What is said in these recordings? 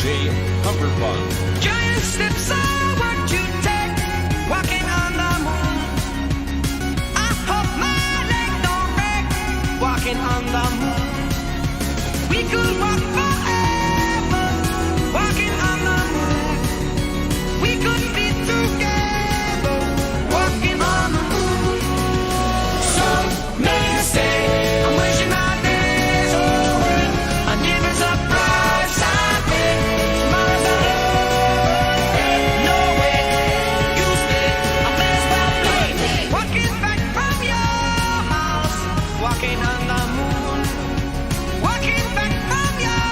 the Comfort Fund. Giant steps are what you take, walking on the moon. I hope my leg don't break, walking on the moon. We could walk forever, walking on the moon. We could be together, walking on the moon. So many say, I'm wishing my days over. I give it a price I pay. Tomorrow's not no way. You stay, I may as well play. Walking back from your house, walking on the moon. Walking back from your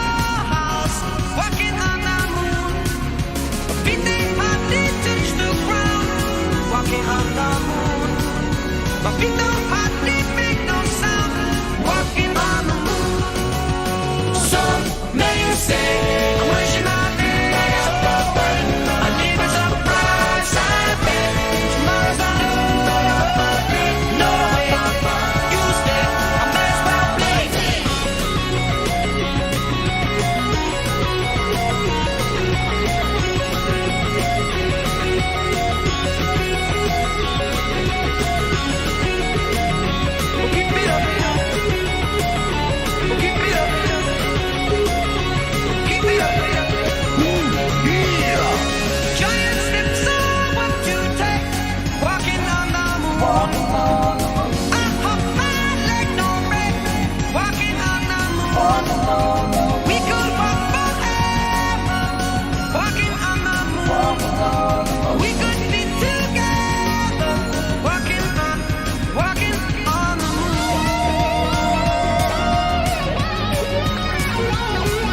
house, walking on the moon. My feet they hardly touch the ground, walking on the moon. My feet don't hardly make no sound, walking on the moon. So many say, I'm wishing my days over. I need a surprise I pay. Tomorrow's not no way. You stay, I may as well play. We'll keep it up. We'll keep it up. Keep it up. Giant steps are what you take, walking on the moon. I hope my leg don't break, walking on the moon. We could walk forever, walking on the moon. We could be together, walking on the moon.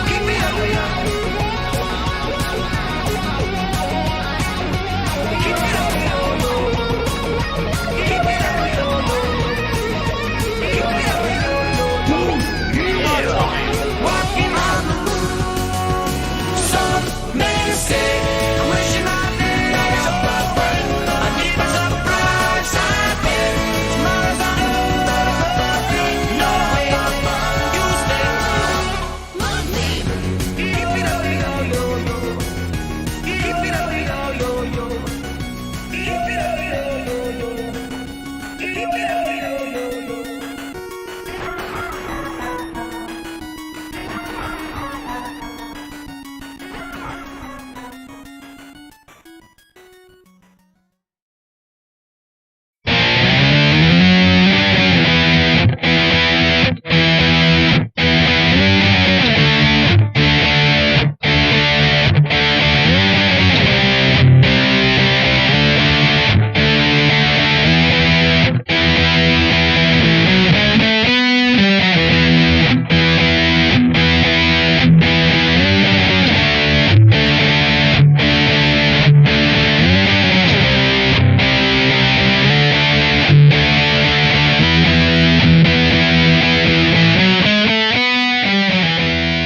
Keep it up. Keep it up. Keep it up. Walking on the moon. Some may say, I'm wishing my days over. I need a surprise I pay. Tomorrow's no way. You stay. Love me. Keep it up, yo, yo, yo. Keep it up, yo, yo, yo. Keep it up, yo, yo, yo. Keep it up, yo, yo, yo.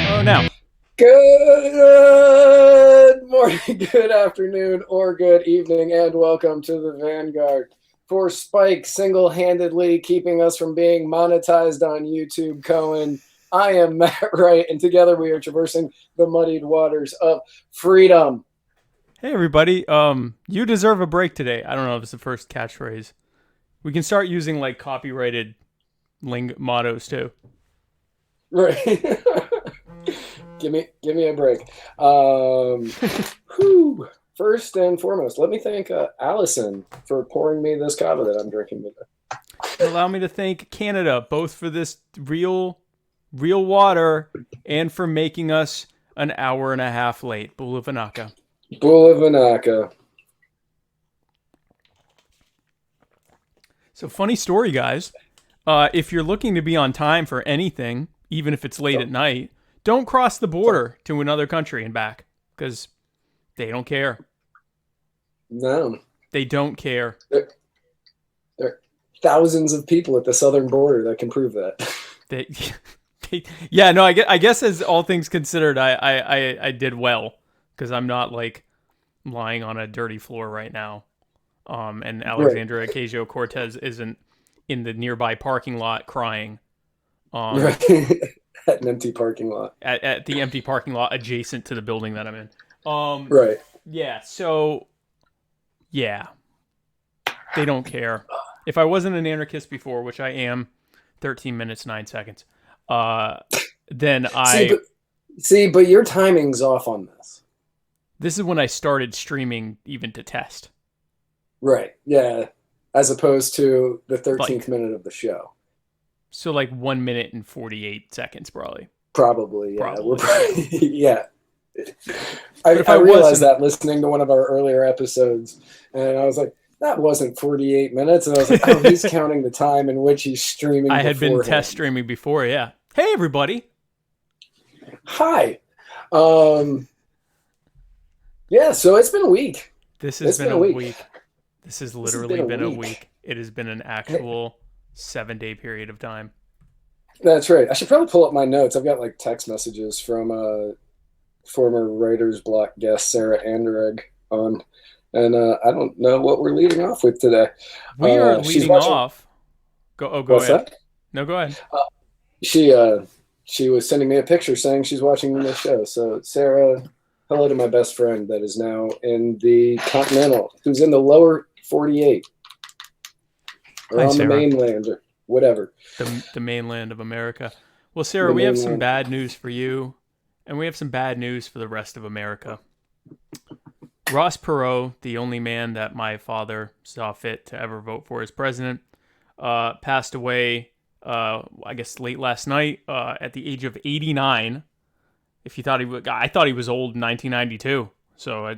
Oh, now. Good morning, good afternoon, or good evening, and welcome to the Vanguard. For Spike single-handedly keeping us from being monetized on YouTube, Cohen, I am Matt Wright, and together we are traversing the muddied waters of freedom. Hey everybody, you deserve a break today. I don't know if it's the first catchphrase. We can start using like copyrighted mottos too. Right. Give me a break. Whew. First and foremost, let me thank Allison for pouring me this kava that I'm drinking today. Allow me to thank Canada, both for this real water and for making us an hour and a half late. Bulavanaka. Bulavanaka. So funny story, guys. If you're looking to be on time for anything, even if it's late at night, don't cross the border to another country and back, because they don't care. No. They don't care. There are thousands of people at the southern border that can prove that. Yeah, no, I guess as all things considered, I did well, because I'm not like lying on a dirty floor right now. And Alexandra Ocasio-Cortez isn't in the nearby parking lot crying. Right. At an empty parking lot. At the empty parking lot adjacent to the building that I'm in. Right. Yeah. So, yeah, they don't care. If I wasn't an anarchist before, which I am, 13 minutes 9 seconds. Then but your timing's off on this. This is when I started streaming, even to test. Right. Yeah. As opposed to the 13th minute of the show. So like 1 minute and 48 seconds, probably. Probably. Yeah. Yeah. I I realized that listening to one of our earlier episodes, and I was like, that wasn't 48 minutes. And I was like, oh, he's counting the time in which he's streaming. I had been test streaming before. Yeah. Hey, everybody. Hi. Yeah, so it's been a week. This has been a week. This has literally been a week. It has been an actual 7-day period of time. That's right. I should probably pull up my notes. I've got like text messages from former Writer's Block guest Sarah Anderegg on, and I don't know what we're leading off with today. We are leading off. Go What's ahead. That? No, go ahead. She was sending me a picture saying she's watching the show. So Sarah, hello to my best friend that is now in the Continental, who's in the lower 48 or Hi, on Sarah. the mainland or whatever. The mainland of America. Well, Sarah, we have some bad news for you, and we have some bad news for the rest of America. Ross Perot, the only man that my father saw fit to ever vote for as president, passed away, I guess, late last night at the age of 89. If you thought I thought he was old in 1992. So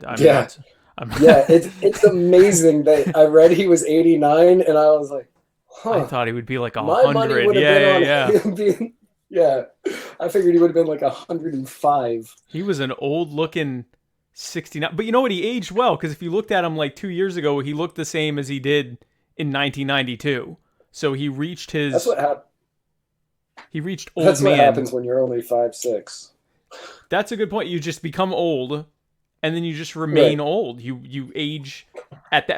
Yeah, it's amazing that I read he was 89, and I was like, huh. I thought he would be like 100. My money would have been on him being, yeah. I figured he would have been like 105. He was an old-looking 69. But you know what? He aged well, because if you looked at him like 2 years ago, he looked the same as he did in 1992. So he reached his... That's what happened. He reached old That's man. what happens when you're only 5'6". That's a good point. You just become old, and then you just remain old. You age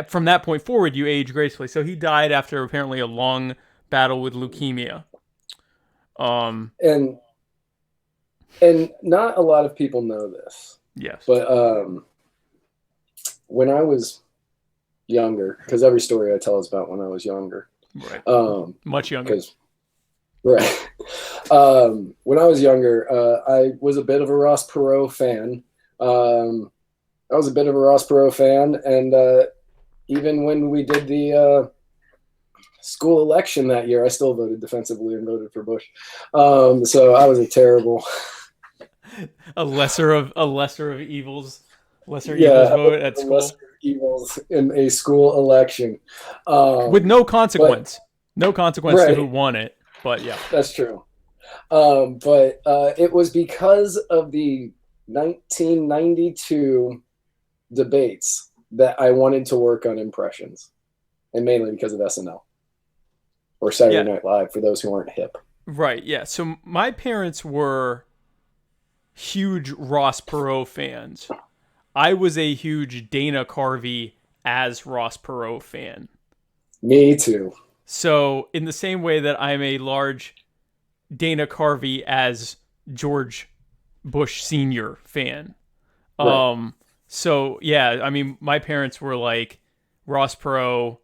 from that point forward. You age gracefully. So he died after apparently a long battle with leukemia. And not a lot of people know this. Yes. But when I was younger, because every story I tell is about when I was younger. Right. Much younger. Right. When I was younger, I was a bit of a Ross Perot fan. And even when we did the school election that year, I still voted defensively and voted for Bush. So I was a terrible... a lesser of evils. Evils vote at school. Lesser evils in a school election. With no consequence. No consequence to who won it. But yeah. That's true. But it was because of the 1992 debates that I wanted to work on impressions. And mainly because of SNL. Or Saturday Night Live, for those who aren't hip. Right, yeah. So my parents were huge Ross Perot fans. I was a huge Dana Carvey as Ross Perot fan. Me too. So in the same way that I'm a large Dana Carvey as George Bush Sr. fan. Right. So yeah, I mean, my parents were like, Ross Perot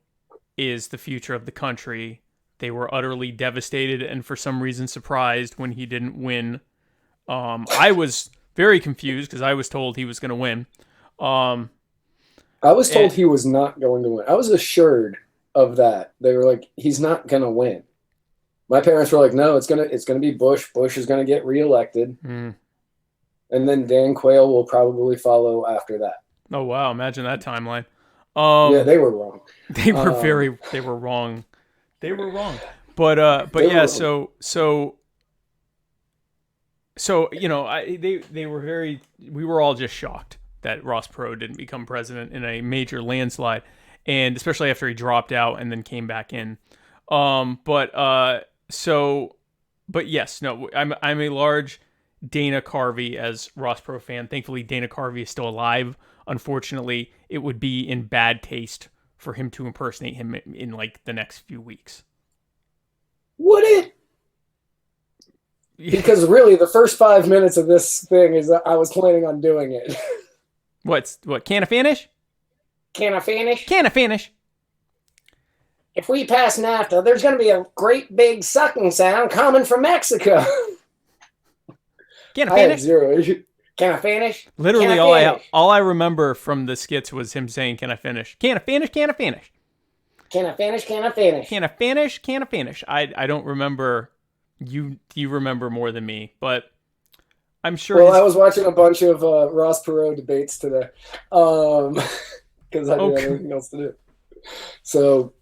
is the future of the country. They were utterly devastated and for some reason surprised when he didn't win. I was very confused because I was told he was going to win. I was told he was not going to win. I was assured of that. They were like, he's not going to win. My parents were like, no, it's gonna be Bush. Bush is going to get reelected. And then Dan Quayle will probably follow after that. Oh, wow. Imagine that timeline. Yeah, they were wrong. They were wrong. They were wrong. But yeah, wrong. So you know, they were very. We were all just shocked that Ross Perot didn't become president in a major landslide, and especially after he dropped out and then came back in. But yes, no, I'm a large Dana Carvey as Ross Perot fan. Thankfully, Dana Carvey is still alive. Unfortunately, it would be in bad taste for him to impersonate him in like the next few weeks. Would it? Because really, the first 5 minutes of this thing is that I was planning on doing it. What? Can I finish? Can I finish? Can I finish? If we pass NAFTA, there's going to be a great big sucking sound coming from Mexico. Can I I had finish? zero. Can I finish? Literally, Can I finish? all I remember from the skits was him saying, "Can I finish? Can I finish? Can I finish? Can I finish? Can I finish? Can I finish? Can I finish?" I don't remember. You remember more than me, but I'm sure. Well, I was watching a bunch of Ross Perot debates today because I didn't have anything else to do. So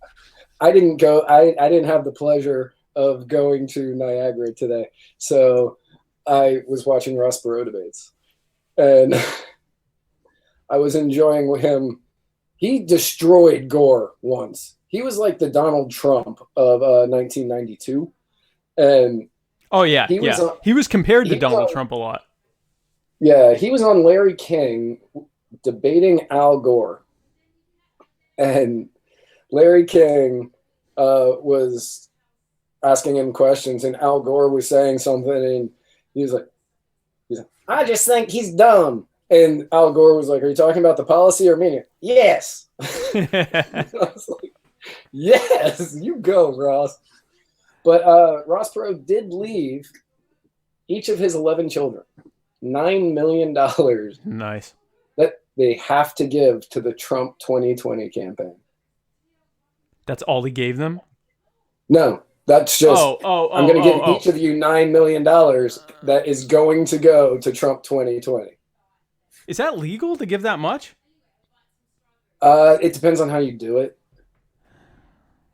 I didn't go. I didn't have the pleasure of going to Niagara today. So I was watching Ross Perot debates, and I was enjoying him. He destroyed Gore once. He was like the Donald Trump of 1992. And oh yeah, he was compared to Donald on, Trump a lot. Yeah, he was on Larry King debating Al Gore, and Larry King was asking him questions, and Al Gore was saying something, and he was like, "I just think he's dumb." And Al Gore was like, "Are you talking about the policy or meaning?" Yes. I was like, "Yes, you go, Ross." But Ross Perot did leave each of his 11 children $9 million. Nice. That they have to give to the Trump 2020 campaign. That's all he gave them? No, that's just, I'm going to give each of you $9 million that is going to go to Trump 2020. Is that legal to give that much? It depends on how you do it.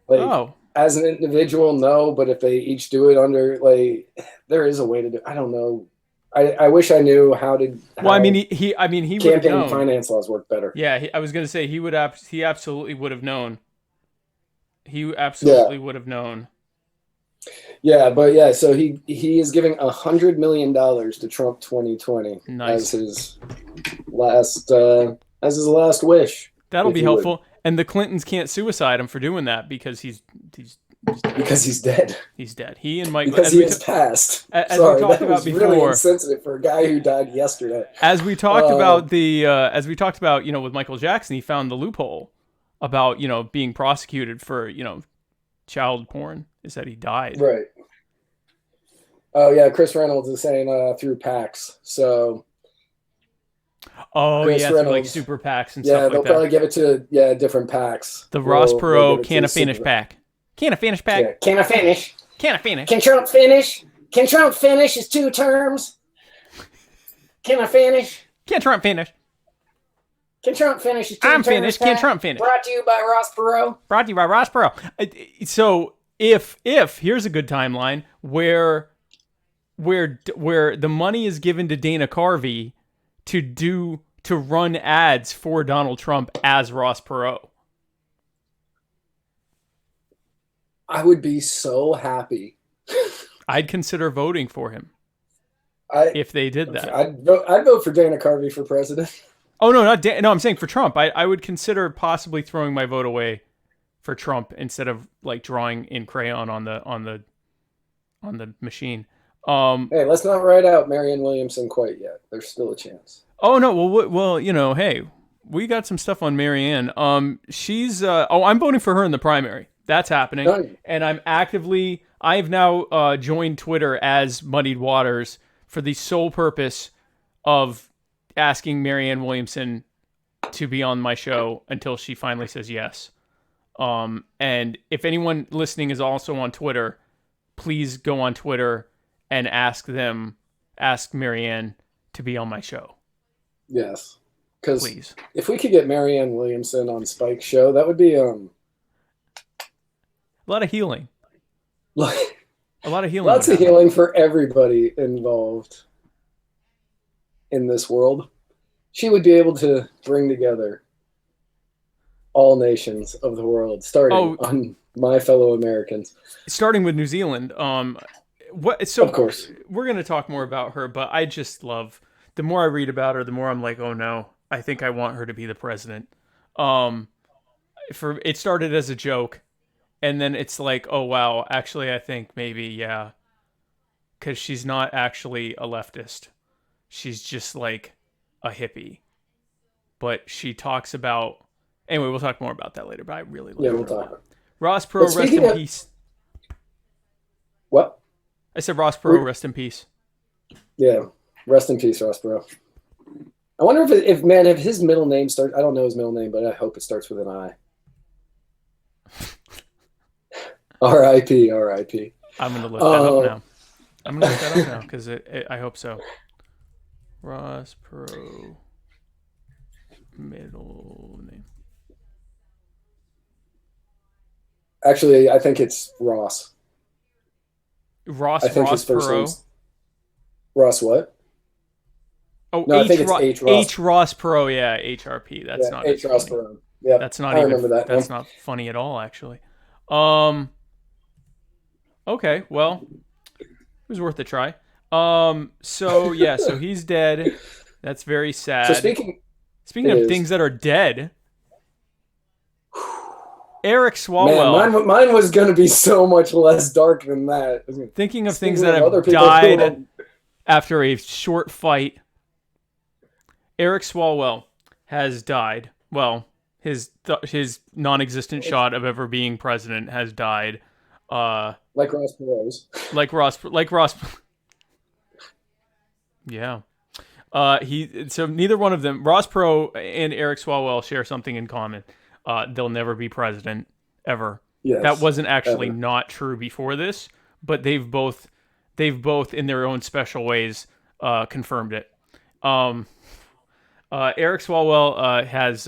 Like, as an individual, no, but if they each do it under, like, there is a way to do it. I don't know. I wish I knew how to. Well, I mean, he campaign finance laws work better. Yeah, I was gonna say he absolutely would have known. He absolutely would have known. Yeah, but yeah, so he is giving $100 million to Trump 2020 nice. as his last wish. That'll be helpful. And the Clintons can't suicide him for doing that because he's dead. Because he's dead. He's dead. He and Mike. Because he has passed. Sorry, we talked about before. Really insensitive for a guy who died yesterday. As we talked about with Michael Jackson, he found the loophole about being prosecuted for child porn is that he died. Right. Oh yeah, Chris Reynolds is saying through PACs. So. Oh, Chris yeah, Reynolds, like super PACs and stuff like that. Yeah, they'll probably give it to different PACs. The Ross Perot Can I Finish PAC. Can I Finish PAC? Yeah. Can I finish? Can I finish? Can Trump finish? Can Trump finish his 2 terms? Can I finish? Can Trump finish? Can Trump finish his 2 terms? I'm finished. Can Trump finish? Brought to you by Ross Perot. Brought to you by Ross Perot. So if here's a good timeline where the money is given to Dana Carvey to run ads for Donald Trump as Ross Perot. I would be so happy. I'd consider voting for him if they did that. I'd vote for Dana Carvey for president. Oh no, no! I'm saying for Trump. I would consider possibly throwing my vote away for Trump instead of like drawing in crayon on the machine. Hey, let's not write out Marianne Williamson quite yet. There's still a chance. Oh no! Well, hey, we got some stuff on Marianne. She's I'm voting for her in the primary. That's happening, and I've now joined Twitter as Muddied Waters for the sole purpose of asking Marianne Williamson to be on my show until she finally says yes. And if anyone listening is also on Twitter, please go on Twitter and ask Marianne to be on my show. Yes, because if we could get Marianne Williamson on Spike's show, that would be a lot of healing. A lot of healing. Lots of healing for everybody involved in this world. She would be able to bring together all nations of the world, starting on my fellow Americans. Starting with New Zealand. Of course. We're going to talk more about her, but I just love... The more I read about her, the more I'm like, oh no, I think I want her to be the president. It started as a joke, and then it's like, oh wow, actually I think maybe, yeah, because she's not actually a leftist. She's just like a hippie. But she talks about... Anyway, we'll talk more about that later, but I really like Yeah, her we'll a talk lot. about it. Ross Perot, rest in peace. What? I said Ross Perot, rest in peace. Yeah. Rest in peace, Ross Perot. I wonder if his middle name starts... I don't know his middle name, but I hope it starts with an I. R.I.P. R.I.P. I'm going to look that up now. I'm going to look that up now because I hope so. Ross Perot, middle name. Actually, I think it's Ross. Ross Perot. Name's Ross what? Oh, no, I think it's H. Ross. H. Ross Perot, yeah, HRP. That's not H. Ross Perot. Yeah, that's not I even. remember that. That's not funny at all, actually. Okay, well, it was worth a try. So yeah, so he's dead. That's very sad. So speaking of things that are dead, Eric Swalwell. Man, mine was going to be so much less dark than that. Thinking of things that have died after a short fight, Eric Swalwell has died. Well, his non-existent shot of ever being president has died. Like Ross Perot's. Like Ross. Yeah. So neither one of them, Ross Perot and Eric Swalwell, share something in common. They'll never be president ever. Yes, that wasn't actually not true before this, but they've both in their own special ways confirmed it. Eric Swalwell has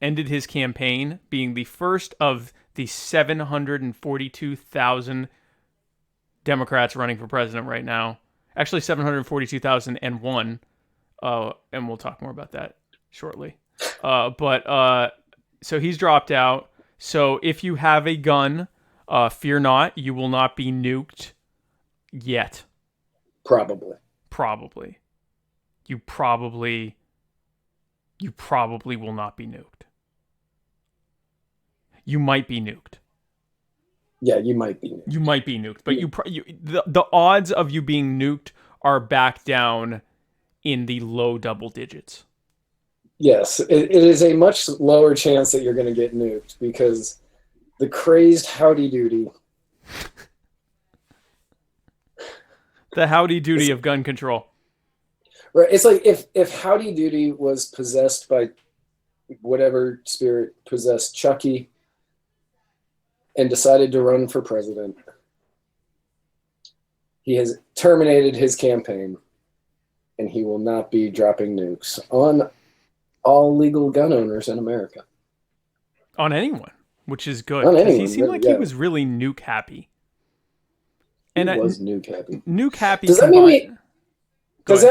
ended his campaign, being the first of the 742,000 Democrats running for president right now. Actually, 742,001, and we'll talk more about that shortly. So he's dropped out. So if you have a gun, fear not, you will not be nuked yet. Probably. You probably will not be nuked. You might be nuked. Yeah, you might be nuked. You might be nuked, but the odds of you being nuked are back down in the low double digits. Yes, it is a much lower chance that you're going to get nuked because the crazed Howdy Doody. The Howdy Doody of gun control. Right. It's like if Howdy Doody was possessed by whatever spirit possessed Chucky and decided to run for president. He has terminated his campaign and he will not be dropping nukes on all legal gun owners in America. On anyone, which is good. Because he seemed like he was really nuke happy. He was nuke happy. Nuke happy. Does that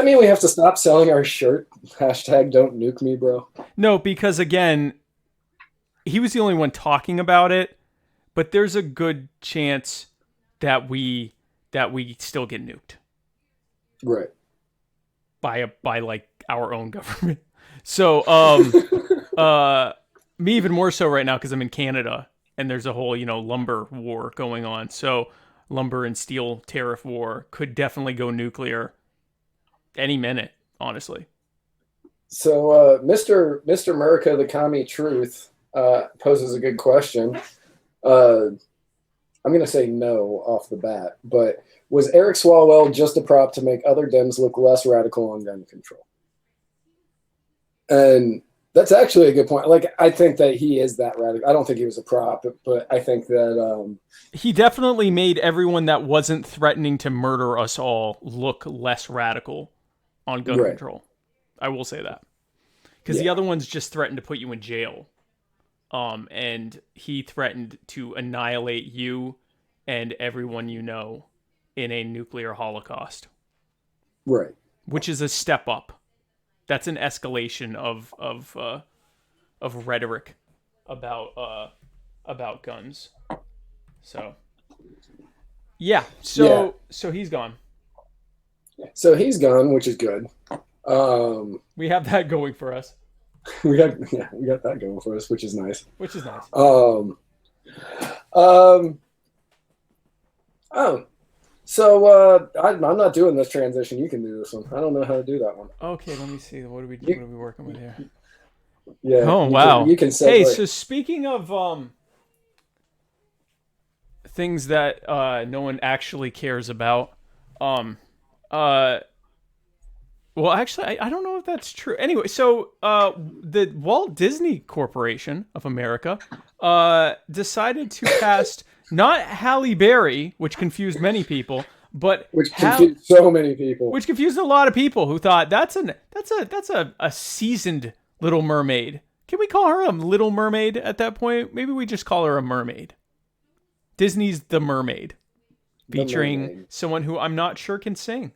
mean we have to stop selling our shirt? Hashtag don't nuke me, bro. No, because again, he was the only one talking about it, but there's a good chance that we still get nuked. Right. By like our own government. So, me even more so right now because I'm in Canada and there's a whole, lumber war going on. So lumber and steel tariff war could definitely go nuclear any minute, honestly. So, Mr. America, the Commie Truth, poses a good question. I'm going to say no off the bat, but was Eric Swalwell just a prop to make other Dems look less radical on gun control? And that's actually a good point. Like, I think that he is that radical. I don't think he was a prop, but I think that... he definitely made everyone that wasn't threatening to murder us all look less radical on gun control. I will say that. Because the other ones just threatened to put you in jail. And he threatened to annihilate you and everyone you know in a nuclear holocaust. Right. Which is a step up. That's an escalation of rhetoric about guns. So yeah. So he's gone. So he's gone, which is good. We have that going for us. We got that going for us, which is nice. So I'm not doing this transition. You can do this one. I don't know how to do that one. Okay, let me see. What are we working with here? Yeah. Oh wow. You can segue. Hey, so speaking of things that no one actually cares about, well, actually, I don't know if that's true. Anyway, so the Walt Disney Corporation of America decided to cast not Halle Berry, which confused many people, but which confused so many people. Which confused a lot of people who thought that's a seasoned Little Mermaid. Can we call her a Little Mermaid at that point? Maybe we just call her a mermaid. Disney's The Mermaid, featuring someone who I'm not sure can sing.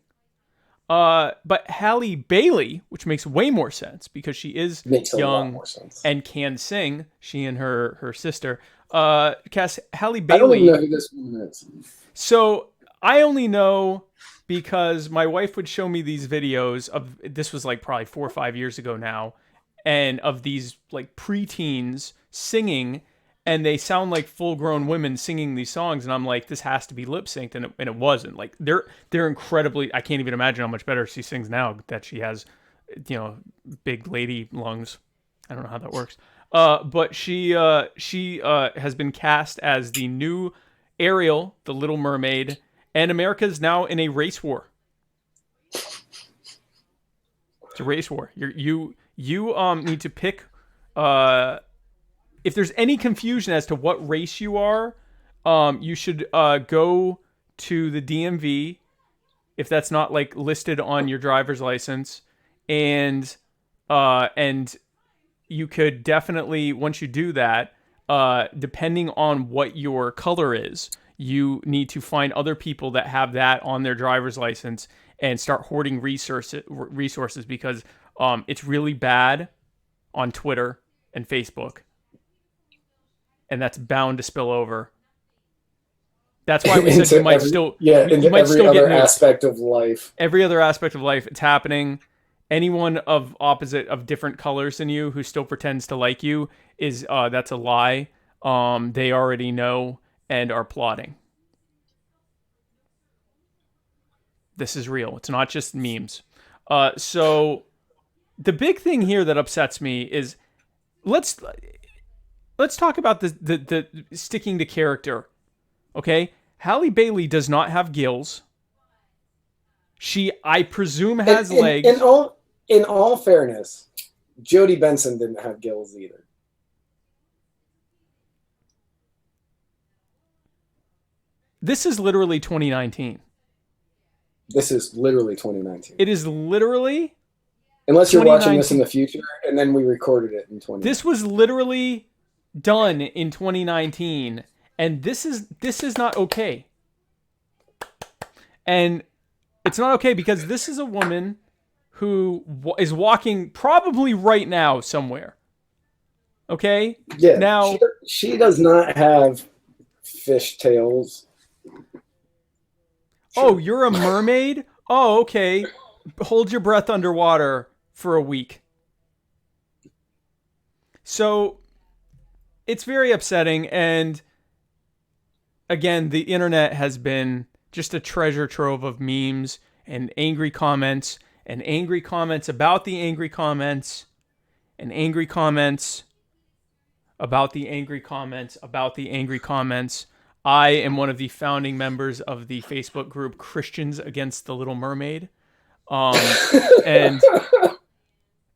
But Halle Bailey, which makes way more sense because she is young and can sing. She and her sister. Cast Halle Bailey. I don't even know who this woman is. So I only know because my wife would show me these videos of, this was like probably 4 or 5 years ago now, and of these like preteens singing, and they sound like full-grown women singing these songs, and I'm like, this has to be lip-synced, and it wasn't. Like they're incredibly. I can't even imagine how much better she sings now that she has, big lady lungs. I don't know how that works. But she has been cast as the new Ariel, the Little Mermaid, and America's now in a race war. It's a race war. You need to pick. If there's any confusion as to what race you are, you should go to the DMV if that's not like listed on your driver's license, and you could definitely, once you do that, depending on what your color is, you need to find other people that have that on their driver's license and start hoarding resources because it's really bad on Twitter and Facebook. And that's bound to spill over. That's why we said you might still... Yeah, into every other aspect of life. Every other aspect of life, it's happening. Anyone of different colors than you who still pretends to like you is that's a lie. They already know and are plotting. This is real. It's not just memes. So the big thing here that upsets me is let's talk about the sticking to character. Okay? Halle Bailey does not have gills. She, I presume, has legs. In all fairness, Jodie Benson didn't have gills either. This is literally 2019. This is literally 2019. It is literally... Unless you're watching this in the future, and then we recorded it in 2019. This was literally done in 2019, and this is not okay. And it's not okay because this is a woman who is walking probably right now somewhere. Okay? Yeah. Now she does not have fishtails. Oh, you're a mermaid? Oh, okay. Hold your breath underwater for a week. So it's very upsetting, and again, the internet has been just a treasure trove of memes and angry comments about the angry comments and angry comments about the angry comments about the angry comments. I am one of the founding members of the Facebook group Christians Against the Little Mermaid. And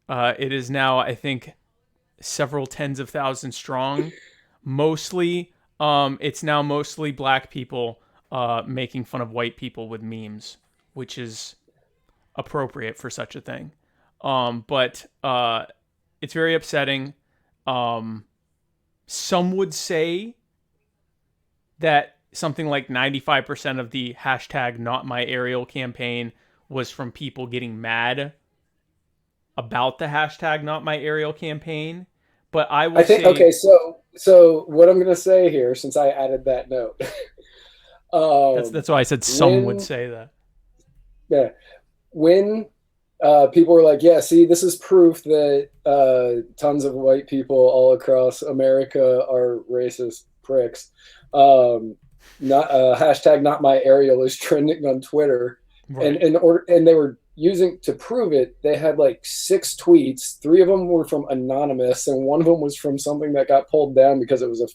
it is now, I think, several tens of thousands strong. Mostly, it's now mostly black people making fun of white people with memes, which is appropriate for such a thing. But it's very upsetting. Some would say that something like 95% of the hashtag Not My Ariel campaign was from people getting mad about the hashtag Not My Ariel campaign. But I will say... Okay, so what I'm going to say here, since I added that note. That's why I said some would say that. Yeah. When people were like, yeah, see, this is proof that tons of white people all across America are racist pricks. not hashtag not my Ariel is trending on Twitter, Right. and they were using to prove it. They had like 6 tweets. 3 of them were from anonymous, and one of them was from something that got pulled down because it was a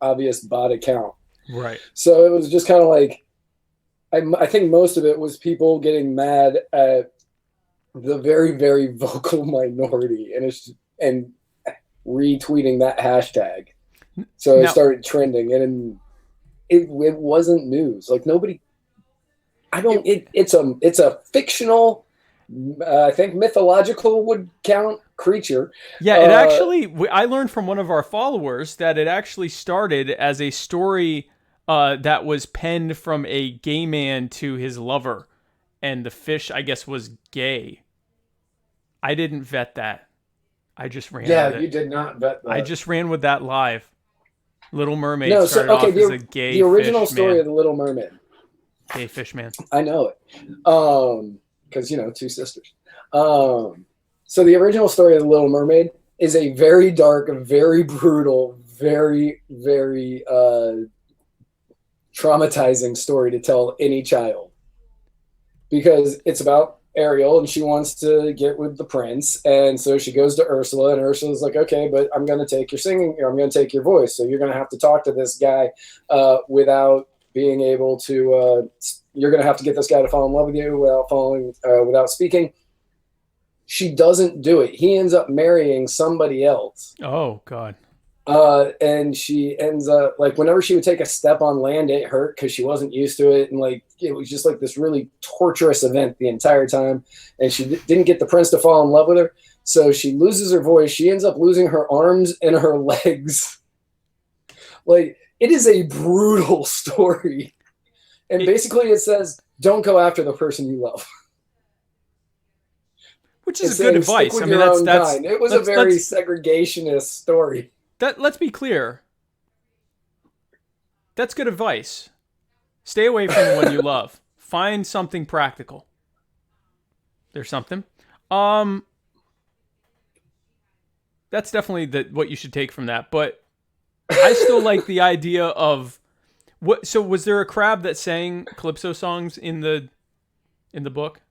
obvious bot account. Right. So it was just kind of like, I think most of it was people getting mad at the very, very vocal minority and retweeting that hashtag. So it started trending, and it wasn't news. Like nobody, it's a fictional, I think mythological would count creature. Yeah, it actually, I learned from one of our followers that it actually started as a story that was penned from a gay man to his lover, and the fish, I guess, was gay. I didn't vet that. I just ran with it. Yeah, you did not vet that. I just ran with that live. Little Mermaid started off as a gay the original fish story man. of the Little Mermaid. Gay fish man. I know it. Because, 2 sisters. So the original story of the Little Mermaid is a very dark, very brutal, very, very traumatizing story to tell any child. Because it's about Ariel, and she wants to get with the prince, and so she goes to Ursula, and Ursula's like, okay, but I'm going to take your singing, or I'm going to take your voice, so you're going to have to talk to this guy without being able to, you're going to have to get this guy to fall in love with you without speaking. She doesn't do it. He ends up marrying somebody else. Oh, God. And she ends up, like, whenever she would take a step on land, it hurt because she wasn't used to it. And, like, it was just, like, this really torturous event the entire time. And she didn't get the prince to fall in love with her. So she loses her voice. She ends up losing her arms and her legs. Like, it is a brutal story. And basically it says, don't go after the person you love. Which is good advice. I mean, that's it was a very segregationist story. Let's be clear. That's good advice. Stay away from the one you love. Find something practical. There's something. That's definitely what you should take from that. But I still like the idea of what. So was there a crab that sang calypso songs in the book?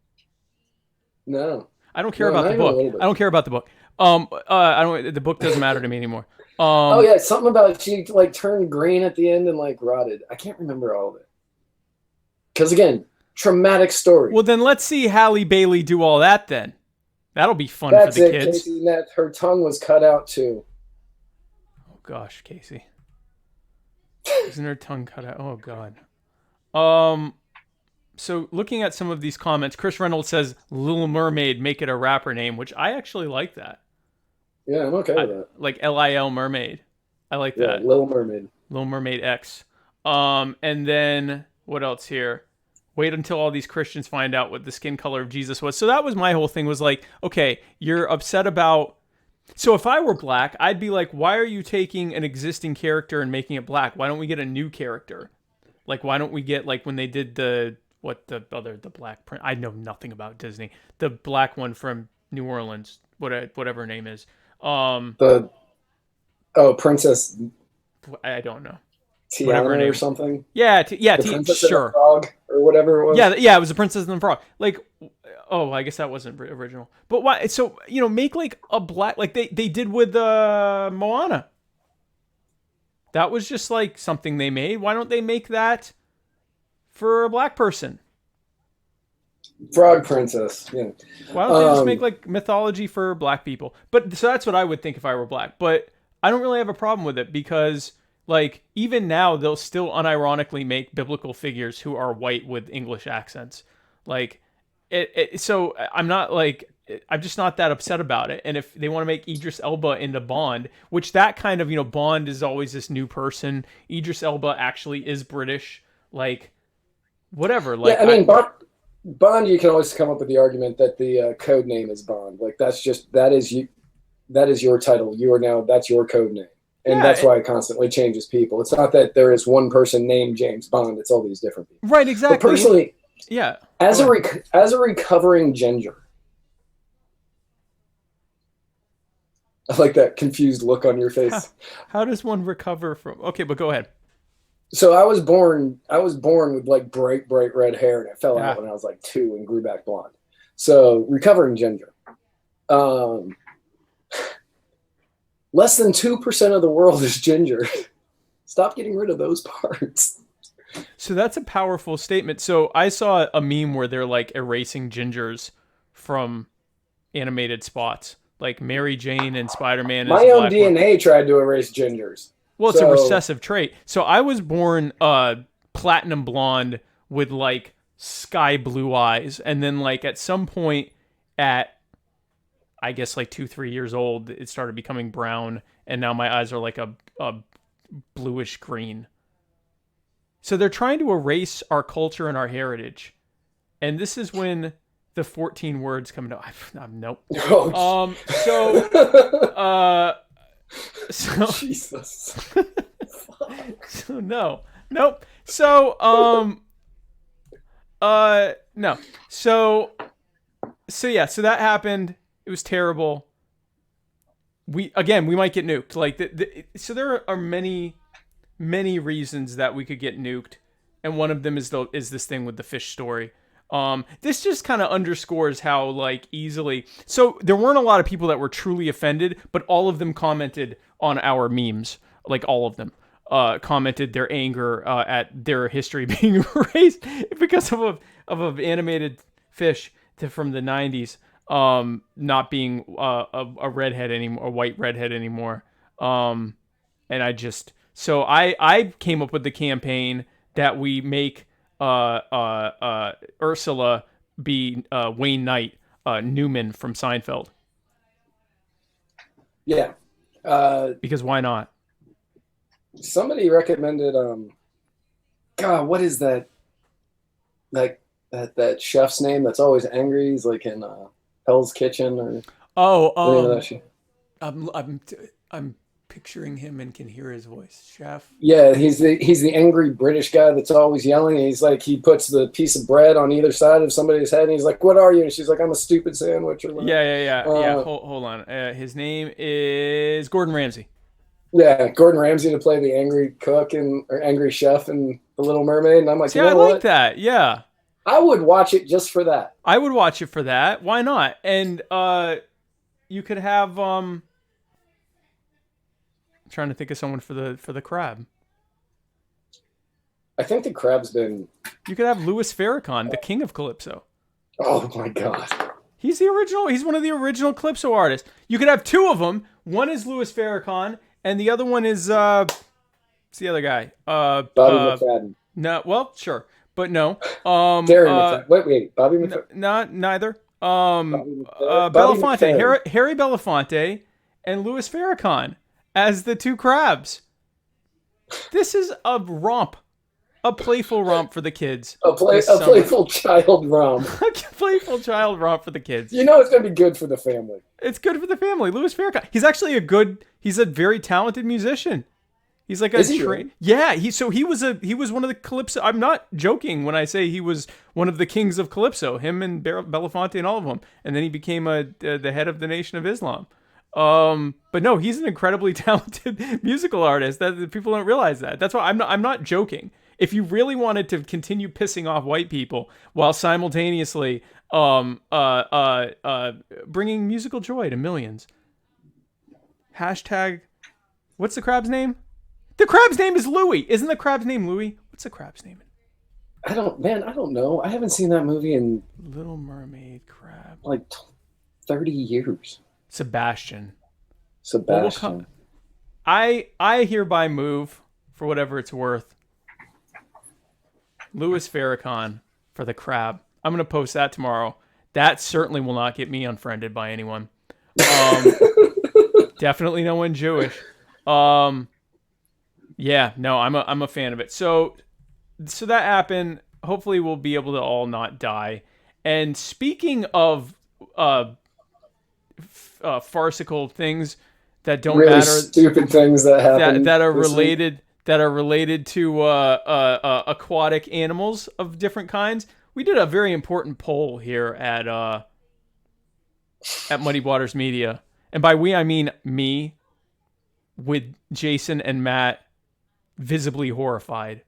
No. I don't care about the book. I don't care about the book. The book doesn't matter to me anymore. Oh yeah, something about she like turned green at the end and like rotted. I can't remember all of it. Because again, traumatic story. Well, then let's see Halle Bailey do all that. Then that'll be fun for the kids. Casey, her tongue was cut out too. Oh gosh, Casey, isn't her tongue cut out? Oh God. So looking at some of these comments, Chris Reynolds says Little Mermaid, make it a rapper name, which I actually like that. Yeah, I'm okay with that. Like Lil Mermaid. I like that. Little Mermaid. Little Mermaid X. And then what else here? Wait until all these Christians find out what the skin color of Jesus was. So that was my whole thing, was like, okay, you're upset about... So if I were black, I'd be like, why are you taking an existing character and making it black? Why don't we get a new character? Like, why don't we get, like, when they did the black print? I know nothing about Disney. The black one from New Orleans, whatever her name is. Princess. I don't know. Tiana or something. Yeah, sure. Frog or whatever it was. Yeah, it was the Princess and the Frog. Like, oh, I guess that wasn't original. But why? So make like a black, like they did with Moana. That was just like something they made. Why don't they make that for a black person? Frog Princess. Yeah. Why don't they just make like mythology for black people? But so that's what I would think if I were black. But I don't really have a problem with it because, like, even now they'll still unironically make biblical figures who are white with English accents. Like, so I'm not like, I'm just not that upset about it. And if they want to make Idris Elba into Bond, which that kind of, Bond is always this new person. Idris Elba actually is British. Like, whatever. Like, yeah, I mean, Bond, you can always come up with the argument that the code name is Bond. Like, that is your title. That's your code name. And that's why it constantly changes people. It's not that there is one person named James Bond. It's all these different people. Right, exactly. But personally, yeah. As a recovering ginger, I like that confused look on your face. How does one recover from... Okay, but go ahead. So I was born with like bright red hair, and it fell Yeah. out when I was like 2 and grew back blonde. So recovering ginger. Um, less than 2% of the world is ginger. Stop getting rid of those parts. So that's a powerful statement. So I saw a meme where they're like erasing gingers from animated spots, like Mary Jane and Spider-Man. My is own black one. DNA tried to erase gingers. Well, it's a So- recessive trait. So I was born platinum blonde with like sky blue eyes, and then like at some point at I guess like 2-3 years old, it started becoming brown, and now my eyes are like a bluish green. So they're trying to erase our culture and our heritage, and this is when the 14 words come to. Nope. Oh, So Jesus. so no. Nope. So no. So yeah, so that happened. It was terrible. We might get nuked. Like so there are many reasons that we could get nuked, and one of them is this thing with the fish story. This just kind of underscores how like easily. So there weren't a lot of people that were truly offended, but all of them commented on our memes. Like all of them commented their anger at their history being erased because of an animated fish from the 90s not being a redhead anymore, a white redhead anymore. And I came up with the campaign that we make Ursula be Wayne Knight, Newman from Seinfeld. Yeah. Because why not? Somebody recommended God, what is that? Like that chef's name that's always angry? He's like in Hell's Kitchen or the name of that show. I'm picturing him and can hear his voice. Chef. Yeah, he's the angry British guy that's always yelling. He's like, he puts the piece of bread on either side of somebody's head, and he's like, "What are you?" And she's like, "I'm a stupid sandwich." Or whatever. Yeah. Hold on. His name is Gordon Ramsay. Yeah, Gordon Ramsay to play the angry cook or angry chef in The Little Mermaid, and I'm like, See, you know I what? like that. Yeah, I would watch it just for that. I would watch it for that. Why not? And you could have I'm trying to think of someone for the crab. I think the crab's been. You could have Louis Farrakhan, the king of Calypso. Oh my god. He's the original. He's one of the original Calypso artists. You could have two of them. One is Louis Farrakhan, and the other one is what's the other guy? Bobby McFadden. No, well, sure, but no. Terry McFadden. Wait, Bobby McFadden. Not neither. Bobby Belafonte, McFadden. Harry Belafonte, and Louis Farrakhan as the two crabs. This is a romp. A playful romp for the kids. A playful child romp. A playful child romp for the kids. You know it's going to be good for the family. It's good for the family. Louis Farrakhan. He's actually he's a very talented musician. He's like Is he really? Yeah, he was one of the Calypso. I'm not joking when I say he was one of the kings of Calypso, him and Belafonte and all of them. And then he became the head of the Nation of Islam. But no, he's an incredibly talented musical artist. That people don't realize that. That's why I'm not joking. If you really wanted to continue pissing off white people while simultaneously bringing musical joy to millions, hashtag, what's the crab's name? The crab's name is Louis. Isn't the crab's name Louis? What's the crab's name? I don't know. I haven't seen that movie in Little Mermaid crab. like 30 years. Sebastian. I hereby move, for whatever it's worth, Louis Farrakhan for the crab. I'm going to post that tomorrow. That certainly will not get me unfriended by anyone. Definitely no one Jewish. Yeah, no, I'm a fan of it. So that happened. Hopefully we'll be able to all not die. And speaking of farcical things that don't really matter, stupid things that happen that are related to aquatic animals of different kinds. We did a very important poll here at Muddy Waters Media, and by we I mean me, with Jason and Matt visibly horrified.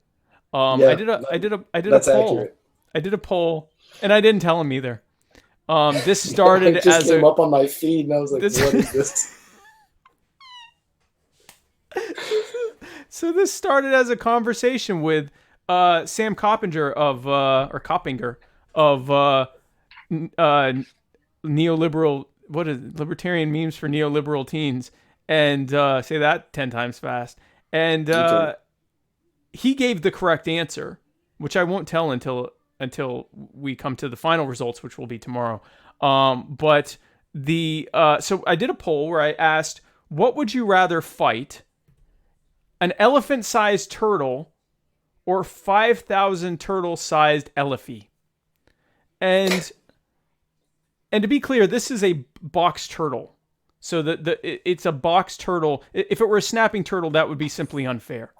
Yeah, I did a that's poll. accurate. I did a poll, and I didn't tell him either. This started It just as came up on my feed, and I was like, This- "What is this?" So this started as a conversation with Sam Coppinger of neoliberal, what is it? Libertarian memes for neoliberal teens, and say that 10 times fast. And he gave the correct answer, which I won't tell until we come to the final results, which will be tomorrow. But so I did a poll where I asked, what would you rather fight? An elephant-sized turtle or 5,000 turtle-sized elephant? And to be clear, this is a box turtle. So it's a box turtle. If it were a snapping turtle, that would be simply unfair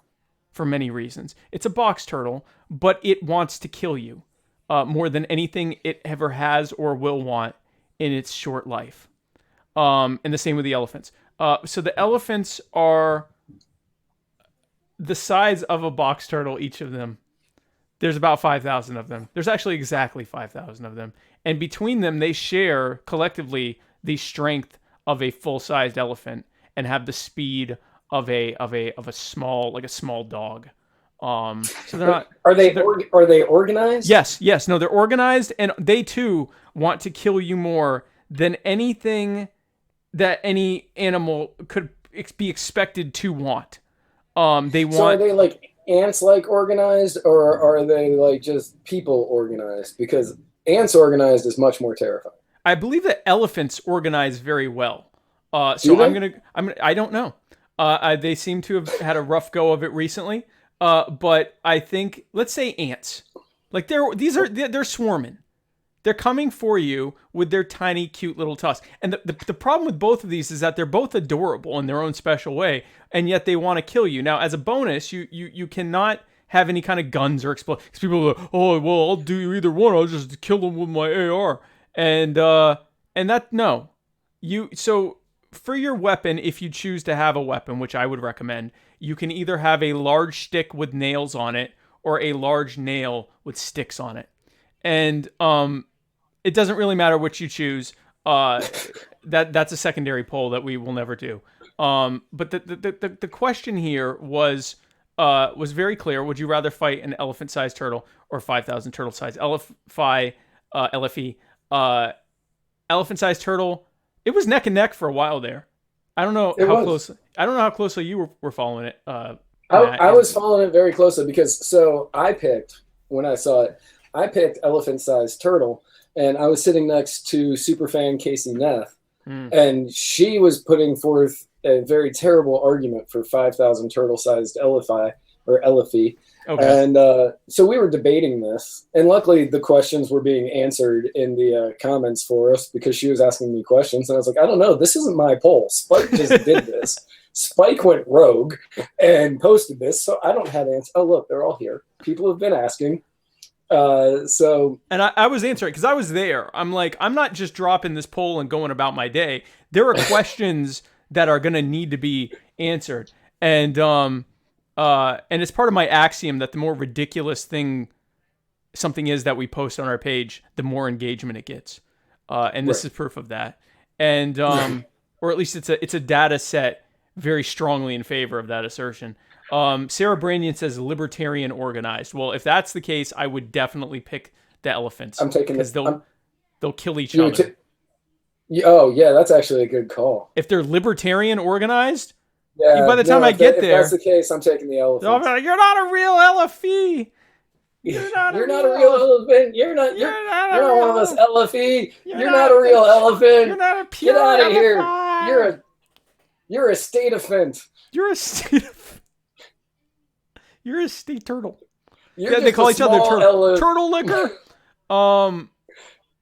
for many reasons. It's a box turtle, but it wants to kill you more than anything it ever has or will want in its short life. And the same with the elephants. So the elephants are the size of a box turtle, each of them. There's about 5,000 of them. There's actually exactly 5,000 of them. And between them, they share collectively the strength of a full-sized elephant and have the speed of a small dog. So they're not. Are they organized? Yes. No, they're organized, and they too want to kill you more than anything that any animal could be expected to want. They want. So are they like ants like organized, or are they like just people organized? Because ants organized is much more terrifying. I believe that elephants organize very well. Do So they? I don't know. They seem to have had a rough go of it recently. But I think, let's say ants, like they're swarming. They're coming for you with their tiny, cute little tusks. And the problem with both of these is that they're both adorable in their own special way, and yet they want to kill you. Now, as a bonus, you cannot have any kind of guns or explode. Because people are like, oh, well, I'll do either one. I'll just kill them with my AR. And that, no. So for your weapon, if you choose to have a weapon, which I would recommend, you can either have a large stick with nails on it or a large nail with sticks on it. And it doesn't really matter which you choose. That's a secondary poll that we will never do. But the question here was very clear. Would you rather fight an elephant-sized turtle or 5,000 turtle-sized elephant? Elephant-sized turtle. It was neck and neck for a while there. I don't know how closely you were following it. I was following it very closely because when I saw it, I picked elephant-sized turtle, and I was sitting next to superfan Casey Neff, and she was putting forth a very terrible argument for 5,000 turtle-sized elephant. Okay. And so we were debating this, and luckily the questions were being answered in the comments for us because she was asking me questions, and I was like, I don't know, this isn't my poll. Spike just did this. Spike went rogue and posted this, so I don't have answers. Oh, look, they're all here. People have been asking. And I was answering because I was there. I'm like, I'm not just dropping this poll and going about my day. There are questions that are going to need to be answered. And it's part of my axiom that the more ridiculous something is that we post on our page, the more engagement it gets. And this is proof of that. And, or at least it's a data set very strongly in favor of that assertion. Sarah Brandian says libertarian organized. Well, if that's the case, I would definitely pick the elephants. I'm taking because they'll kill each other. Oh yeah, that's actually a good call. If they're libertarian organized, yeah. By the time I get there, if that's the case, I'm taking the elephant. They'll be like, you're not a real elephant. You're not a real elephant. You're not one of us elephant. You're not a real elephant. You're not a pure Get out of elephant. here. You're a state offend. You're a state. You're a state turtle. You're they call each other turtle liquor.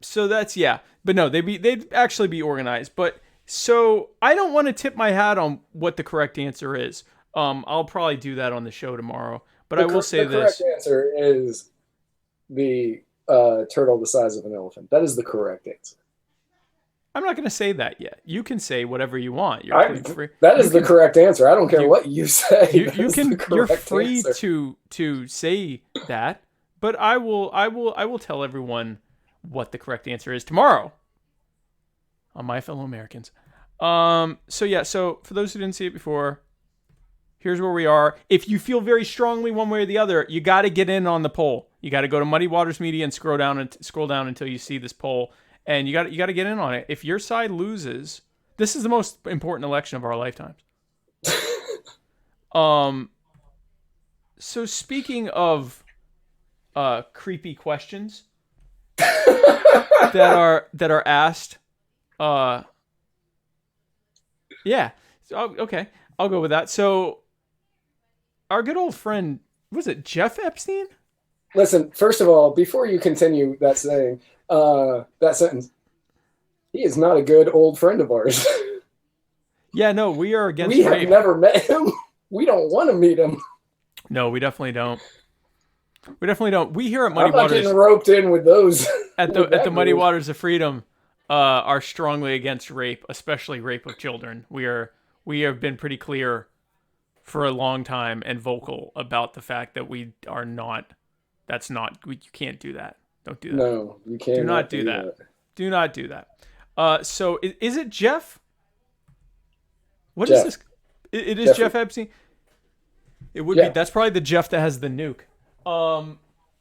So that's but no, they'd actually be organized. But so I don't want to tip my hat on what the correct answer is. I'll probably do that on the show tomorrow. But I will say this: the correct answer is the turtle the size of an elephant. That is the correct answer. I'm not going to say that yet. You can say whatever you want. You're free. That is the correct answer. I don't care what you say. You can. You're free to say that, but I will tell everyone what the correct answer is tomorrow on My Fellow Americans. So for those who didn't see it before, here's where we are. If you feel very strongly one way or the other, you got to get in on the poll. You got to go to Muddy Waters Media and scroll down until you see this poll, and you got to get in on it. If your side loses, this is the most important election of our lifetimes. So speaking of creepy questions that are asked, yeah, okay, I'll go with that. So our good old friend, was it Jeff Epstein? Listen, first of all, before you continue that sentence, he is not a good old friend of ours. Yeah, no, we are against rape. We have never met him. We don't want to meet him. No, we definitely don't. We here at Muddy Waters, getting roped in with those at the Muddy Waters of Freedom are strongly against rape, especially rape of children. We have been pretty clear for a long time and vocal about the fact that we are not. You can't do that. Don't do that. No, you can't. Do not do that. Do not do that. So is it Jeff? What Jeff. is this? It is Jeff Epstein. It would be. That's probably the Jeff that has the nuke.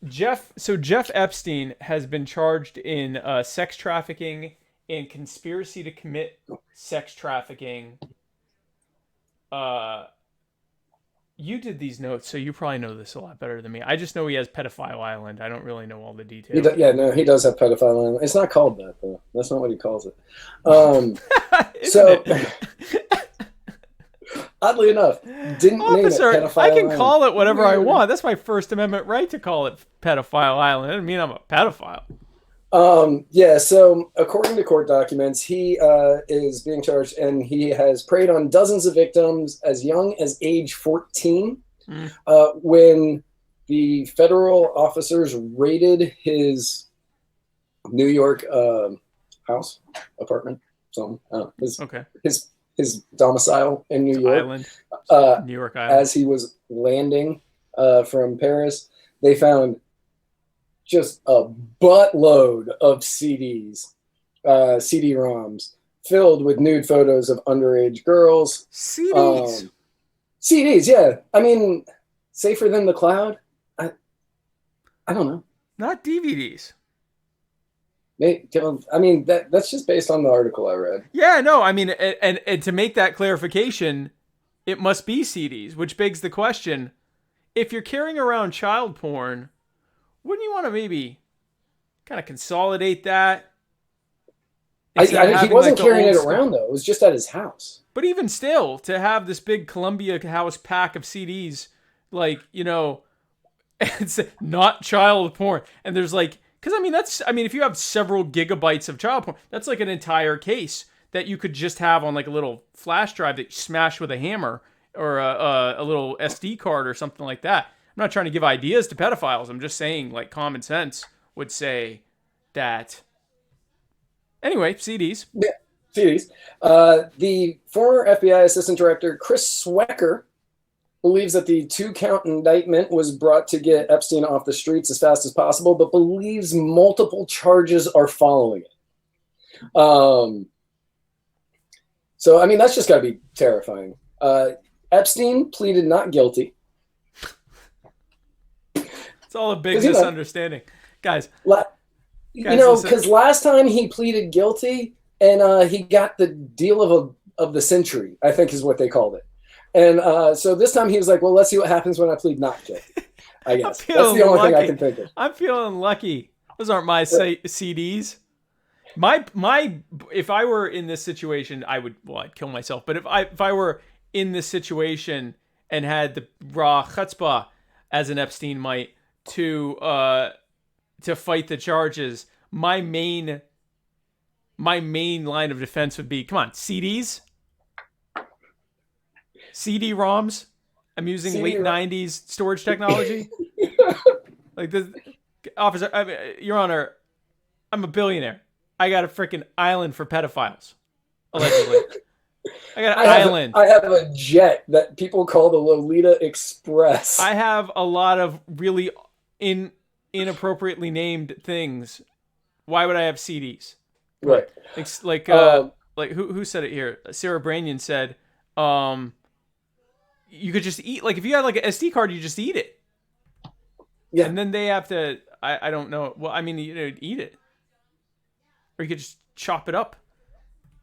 Jeff Epstein has been charged in sex trafficking and conspiracy to commit sex trafficking. You did these notes, so you probably know this a lot better than me. I just know he has Pedophile Island. I don't really know all the details. He does have Pedophile Island. It's not called that, though. That's not what he calls it. Oddly enough, didn't Officer, name it Pedophile I can Island. call it whatever I want. That's my First Amendment right to call it Pedophile Island. It doesn't mean I'm a pedophile. So according to court documents, he is being charged, and he has preyed on dozens of victims as young as age 14 when the federal officers raided his New York house, apartment, something. His domicile in New York. Island. New York Island. As he was landing from Paris, they found just a buttload of CDs, CD-ROMs, filled with nude photos of underage girls. CDs? CDs, yeah. I mean, safer than the cloud? I don't know. Not DVDs. I mean, that's just based on the article I read. Yeah, no, I mean, and to make that clarification, it must be CDs, which begs the question, if you're carrying around child porn, wouldn't you want to maybe kind of consolidate that? He wasn't carrying it around, though. It was just at his house. But even still, to have this big Columbia House pack of CDs, it's not child porn. And there's because if you have several gigabytes of child porn, that's like an entire case that you could just have on like a little flash drive that you smash with a hammer or a little SD card or something like that. I'm not trying to give ideas to pedophiles. I'm just saying, common sense would say that. Anyway, CDs. Yeah, CDs. The former FBI Assistant Director, Chris Swecker, believes that the 2-count indictment was brought to get Epstein off the streets as fast as possible, but believes multiple charges are following it. So, I mean, that's just got to be terrifying. Epstein pleaded not guilty. It's all a big misunderstanding. Guys. Because last time he pleaded guilty and he got the deal of the century, I think is what they called it. And so this time he was like, well, let's see what happens when I plead not guilty, I guess. That's the only thing I can think of. I'm feeling lucky. Those aren't my CDs. If I were in this situation, I'd kill myself. But if I were in this situation and had the raw chutzpah, as an Epstein might, to fight the charges, my main line of defense would be, come on, CDs? CD-ROMs? I'm using late 90s storage technology? Officer, Your Honor, I'm a billionaire. I got a freaking island for pedophiles. Allegedly. I got an island. I have a jet that people call the Lolita Express. I have a lot of really inappropriately named things. Why would I have CDs? Right. Like who said it here? Sarah Branyan said, you could just eat, like if you had like an SD card, you just eat it. Yeah. And then they have to, I don't know. Well, I mean, eat it. Or you could just chop it up.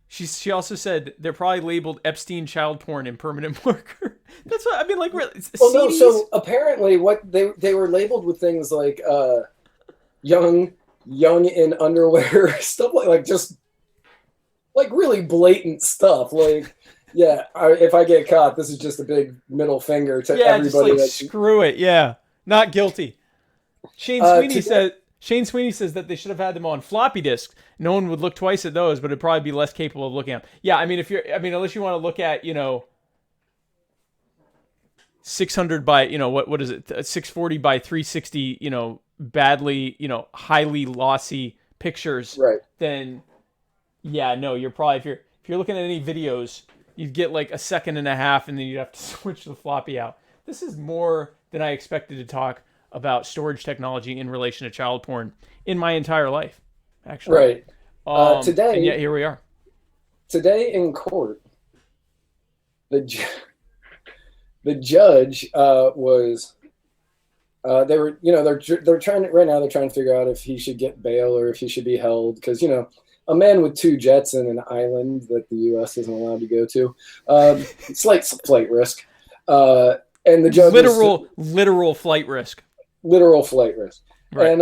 She also said they're probably labeled Epstein child porn and permanent marker. That's what I mean. Like, really, well, no. So apparently, what they were labeled with things like young in underwear, stuff like just like really blatant stuff. Like, yeah, if I get caught, this is just a big middle finger to everybody. Just like, screw it. Yeah, not guilty. Shane Sweeney says that they should have had them on floppy disks. No one would look twice at those, but it'd probably be less capable of looking at them. Yeah, I mean, unless you want to look at, 600 by, what is it? 640 by 360, badly, highly lossy pictures. Right. Then, yeah, no, you're probably, if you're looking at any videos, you'd get like a second and a half, and then you'd have to switch the floppy out. This is more than I expected to talk about storage technology in relation to child porn in my entire life, actually. Right. Today, and yet here we are. Today in court, the judge was. They were, they're trying to figure out if he should get bail or if he should be held because a man with 2 jets and an island that the U.S. isn't allowed to go to, slight flight risk, and the judge literal flight risk. Literal flight risk. Right. And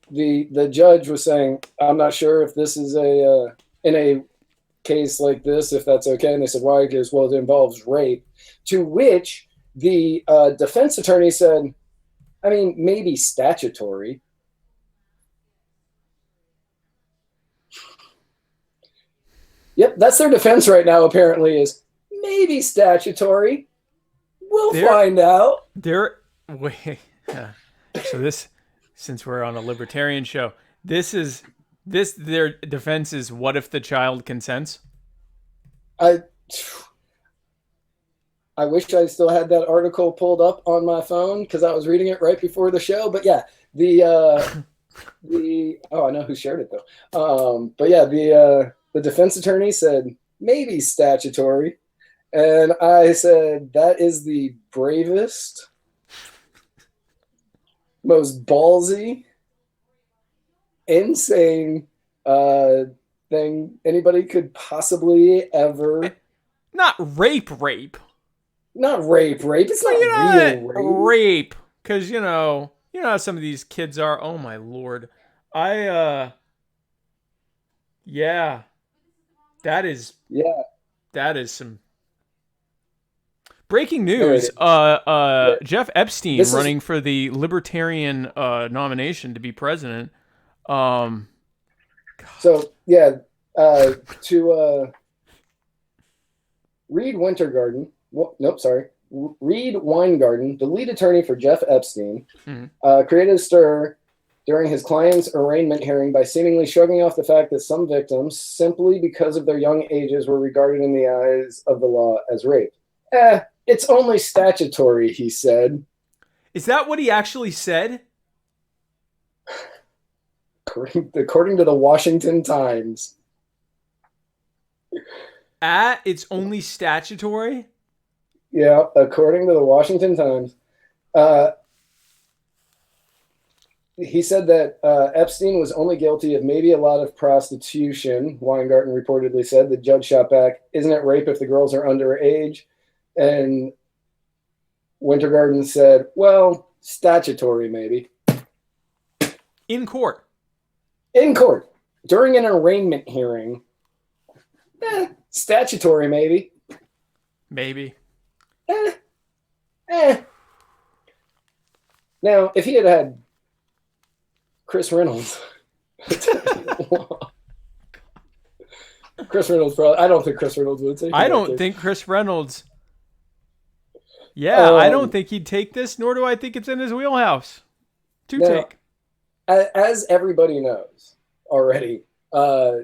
the judge was saying, I'm not sure if this is in a case like this, if that's okay. And they said, why? Because, well, it involves rape. To which the defense attorney said, I mean, maybe statutory. Yep, that's their defense right now, apparently, is maybe statutory. We'll find out. So this, since we're on a libertarian show, their defense is, what if the child consents? I wish I still had that article pulled up on my phone because I was reading it right before the show. But yeah, I know who shared it though. But yeah, the defense attorney said maybe statutory, and I said that is the bravest, most ballsy, insane thing anybody could possibly ever. Not rape. Not rape. It's not real rape. Because, you know how some of these kids are. Oh, my Lord. Yeah. That is some breaking news. Jeff Epstein running for the Libertarian nomination to be president. So, yeah, to Reed Wintergarden. Reed Weingarten, the lead attorney for Jeff Epstein, created a stir during his client's arraignment hearing by seemingly shrugging off the fact that some victims, simply because of their young ages, were regarded in the eyes of the law as rape. It's only statutory, he said. Is that what he actually said? According to the Washington Times. It's only statutory? Yeah, according to the Washington Times. He said that Epstein was only guilty of maybe a lot of prostitution, Weingarten reportedly said. The judge shot back, isn't it rape if the girls are underage? And Wintergarten said, well, statutory maybe. In court. During an arraignment hearing. Statutory maybe. Maybe. Now, if he had Chris Reynolds. Chris Reynolds probably. I don't think Chris Reynolds would take it. I don't think Chris Reynolds. Yeah, I don't think he'd take this, nor do I think it's in his wheelhouse to take. As everybody knows already, Uh,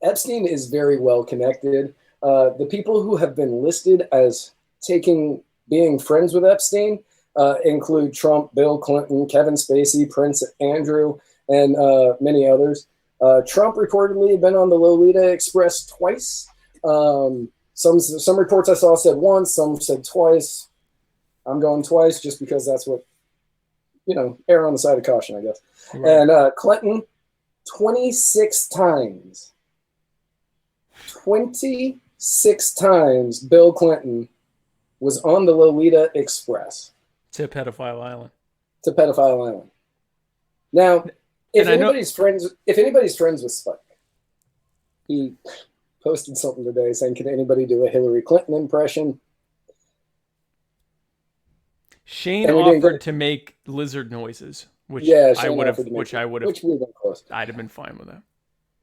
Epstein is very well connected. The people who have been listed as being friends with Epstein include Trump, Bill Clinton, Kevin Spacey, Prince Andrew, and many others. Trump reportedly had been on the Lolita Express twice. Some reports I saw said once, some said twice. I'm going twice just because that's what, err on the side of caution, I guess. Right. And Clinton, 26 times. 26 times Bill Clinton was on the Lolita Express. To Pedophile Island. Now, if anybody's friends with Spike, he posted something today saying, "Can anybody do a Hillary Clinton impression?" Shane offered to make lizard noises, which I would have been close. I'd have been fine with that.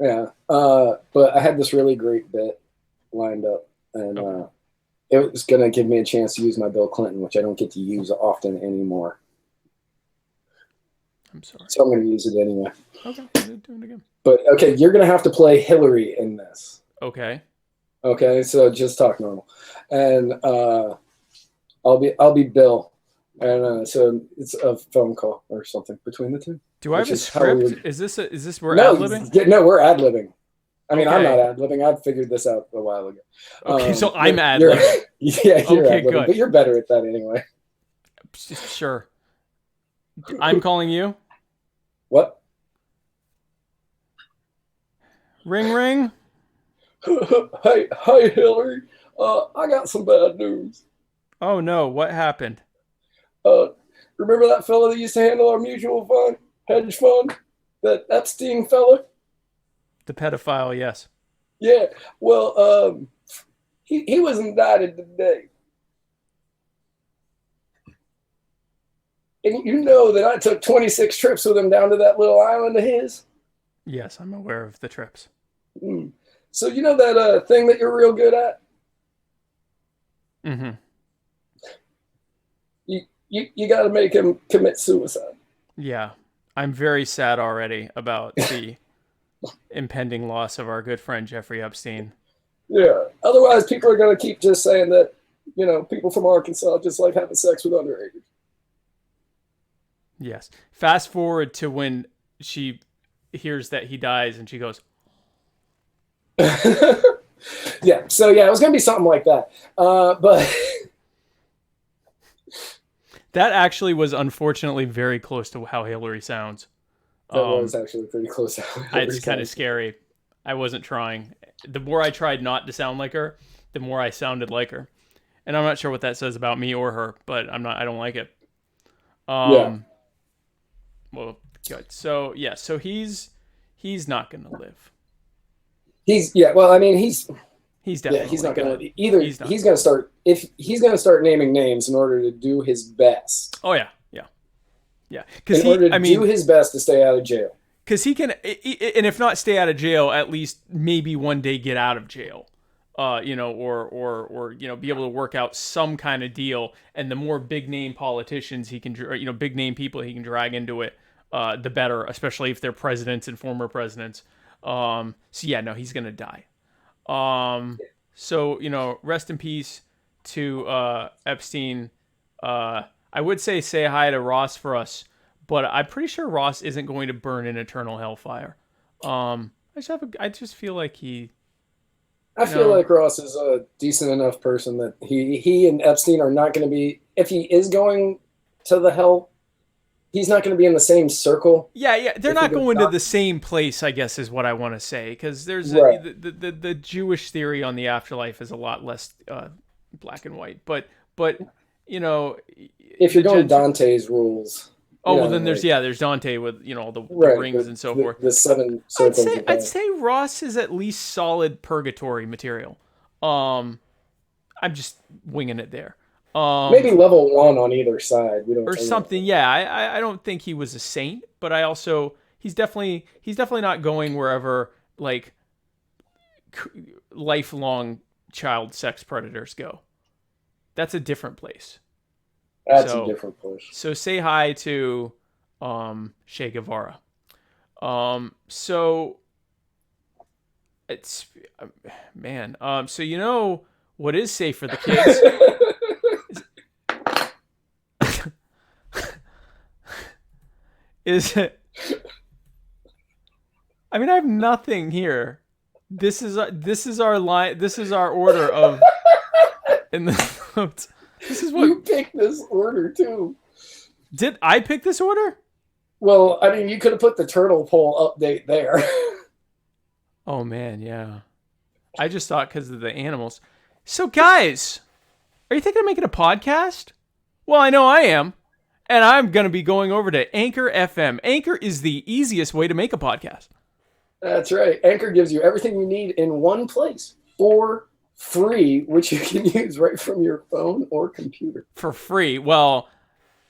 Yeah, but I had this really great bit lined up, and it was going to give me a chance to use my Bill Clinton, which I don't get to use often anymore. I'm sorry. So I'm going to use it anyway. Okay, do it again. But okay, you're going to have to play Hillary in this. Okay. Okay, so just talk normal, and I'll be Bill, and so it's a phone call or something between the two. Do I have a script? Is this we're ad-libbing? No, we're ad-libbing. I mean, okay. I'm not ad-libbing. I figured this out a while ago. Okay, so I'm ad-libbing. Yeah, you're okay, ad-libbing, good. But you're better at that anyway. Sure. I'm calling you. What? Ring, ring. Hey, Hillary. I got some bad news. Oh no, what happened? Remember that fella that used to handle our mutual fund, hedge fund? That Epstein fella? The pedophile, yes. Yeah. Well, he was indicted today. And you know that I took 26 trips with him down to that little island of his? Yes, I'm aware of the trips. So you know that thing that you're real good at? Mm-hmm. You got to make him commit suicide. Yeah. I'm very sad already about the impending loss of our good friend Jeffrey Epstein. Yeah. Otherwise, people are going to keep just saying that, people from Arkansas just like having sex with underagers. Yes. Fast forward to when she hears that he dies and she goes, yeah. So, yeah, it was going to be something like that. But that actually was unfortunately very close to how Hillary sounds. That was actually pretty close to how Hillary It's kind of scary. I wasn't trying. The more I tried not to sound like her, the more I sounded like her. And I'm not sure what that says about me or her, but I don't like it. Yeah. Well, good. So, yeah, so he's not going to live. He's definitely he's not going to either. He's going to start he's going to start naming names in order to do his best. Oh yeah. In order to do his best to stay out of jail. Because he can, and if not stay out of jail, at least maybe one day get out of jail. Or be able to work out some kind of deal. And the more big name politicians he can, big name people he can drag into it, the better. Especially if they're presidents and former presidents. So yeah, no, he's gonna die. So rest in peace to Epstein. I would say hi to Ross for us, but I'm pretty sure Ross isn't going to burn in eternal hellfire. I just feel like he. I feel like Ross is a decent enough person that he and Epstein are not going to be. If he is going to the hell, he's not going to be in the same circle. Yeah, they're not going to the same place, I guess, is what I want to say, because there's the Jewish theory on the afterlife is a lot less black and white, but if you're going Dante's rules. Then there's Dante with the rings and so forth. The seven circles. I'd say Ross is at least solid purgatory material. I'm just winging it there. Maybe level 1 on either side. Or something. Yeah, I don't think he was a saint, but he's definitely not going wherever like lifelong child sex predators go. That's a different place. That's a different place. So say hi to Che Guevara. So It's man. So you know what is safe for the kids is I mean, I have nothing here. This is our line. This is our order of in the notes. This is what You picked this order too. did I pick this order? Well, I mean, you could have put the turtle poll update there. Oh man, yeah. I just thought because of the animals. So guys, are you thinking of making a podcast? Well, I know I am. And I'm going to be going over to Anchor FM. Anchor is the easiest way to make a podcast. That's right. Anchor gives you everything you need in one place for free, which you can use right from your phone or computer. For free. Well,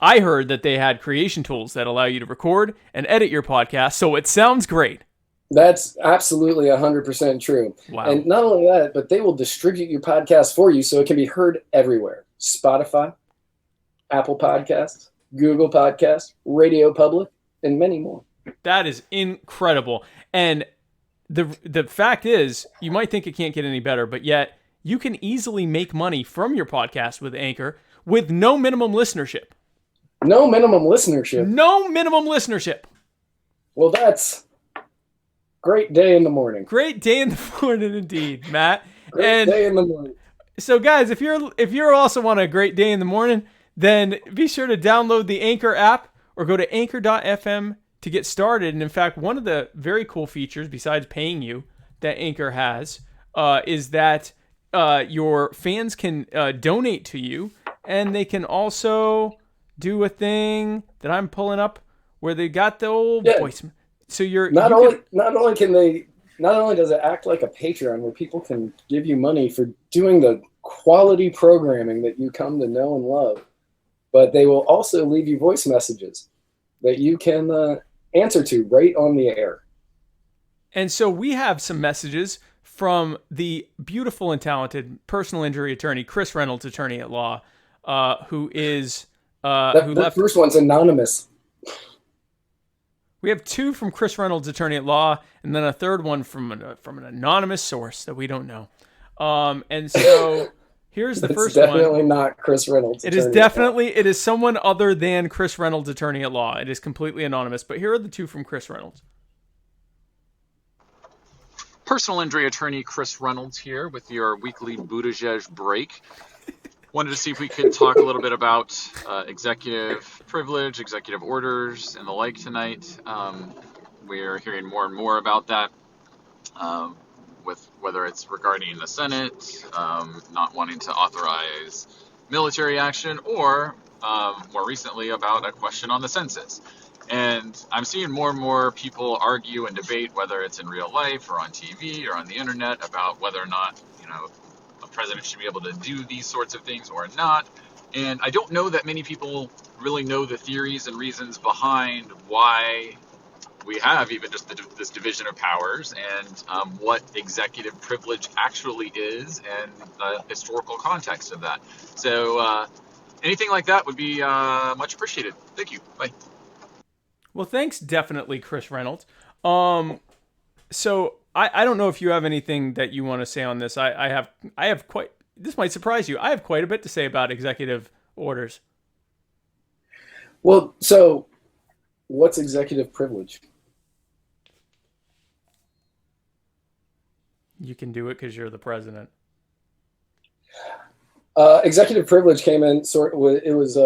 I heard that they had creation tools that allow you to record and edit your podcast, so it sounds great. That's absolutely 100% true. Wow. And not only that, but they will distribute your podcast for you so it can be heard everywhere. Spotify, Apple Podcasts, Google Podcasts, Radio Public, and many more. That is incredible. And the fact is, you might think it can't get any better, but yet you can easily make money from your podcast with Anchor with no minimum listenership. No minimum listenership. No minimum listenership. Well, that's great day in the morning. Great day in the morning indeed, Matt. Great day in the morning. So guys, if you're also on a great day in the morning, then be sure to download the Anchor app or go to anchor.fm to get started. And in fact, one of the very cool features besides paying you that Anchor has is that your fans can donate to you, and they can also do a thing that I'm pulling up where they got the old voice. So not only does it act like a Patreon where people can give you money for doing the quality programming that you come to know and love, but they will also leave you voice messages that you can answer to right on the air. And so we have some messages from the beautiful and talented personal injury attorney, Chris Reynolds, attorney at law, who is the first one's anonymous. We have two from Chris Reynolds, attorney at law, and then a third one from an anonymous source that we don't know. And so here's the first one. It's definitely not Chris Reynolds. It is someone other than Chris Reynolds, attorney at law. It is completely anonymous. But here are the two from Chris Reynolds. Personal injury attorney Chris Reynolds here with your weekly Buttigieg break. Wanted to see if we could talk a little bit about executive privilege, executive orders, and the like tonight. We're hearing more and more about that, with whether it's regarding the Senate not wanting to authorize military action, or more recently about a question on the census. And I'm seeing more and more people argue and debate, whether it's in real life or on TV or on the internet, about whether or not, a president should be able to do these sorts of things or not. And I don't know that many people really know the theories and reasons behind why we have even just this division of powers, and what executive privilege actually is, and the historical context of that. So anything like that would be much appreciated. Thank you. Bye. Well, thanks, definitely, Chris Reynolds. So I don't know if you have anything that you want to say on this. I have quite. This might surprise you. I have quite a bit to say about executive orders. Well, so what's executive privilege? You can do it because you're the president. Executive privilege came in it was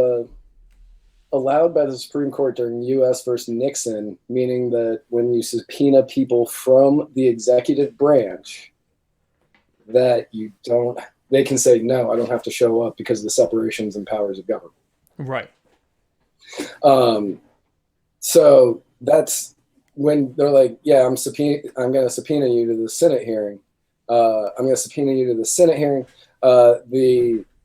allowed by the Supreme Court during U.S. versus Nixon, meaning that when you subpoena people from the executive branch, that they can say, no, I don't have to show up because of the separations and powers of government. Right. So that's when they're like, yeah, I'm going to subpoena you to the Senate hearing.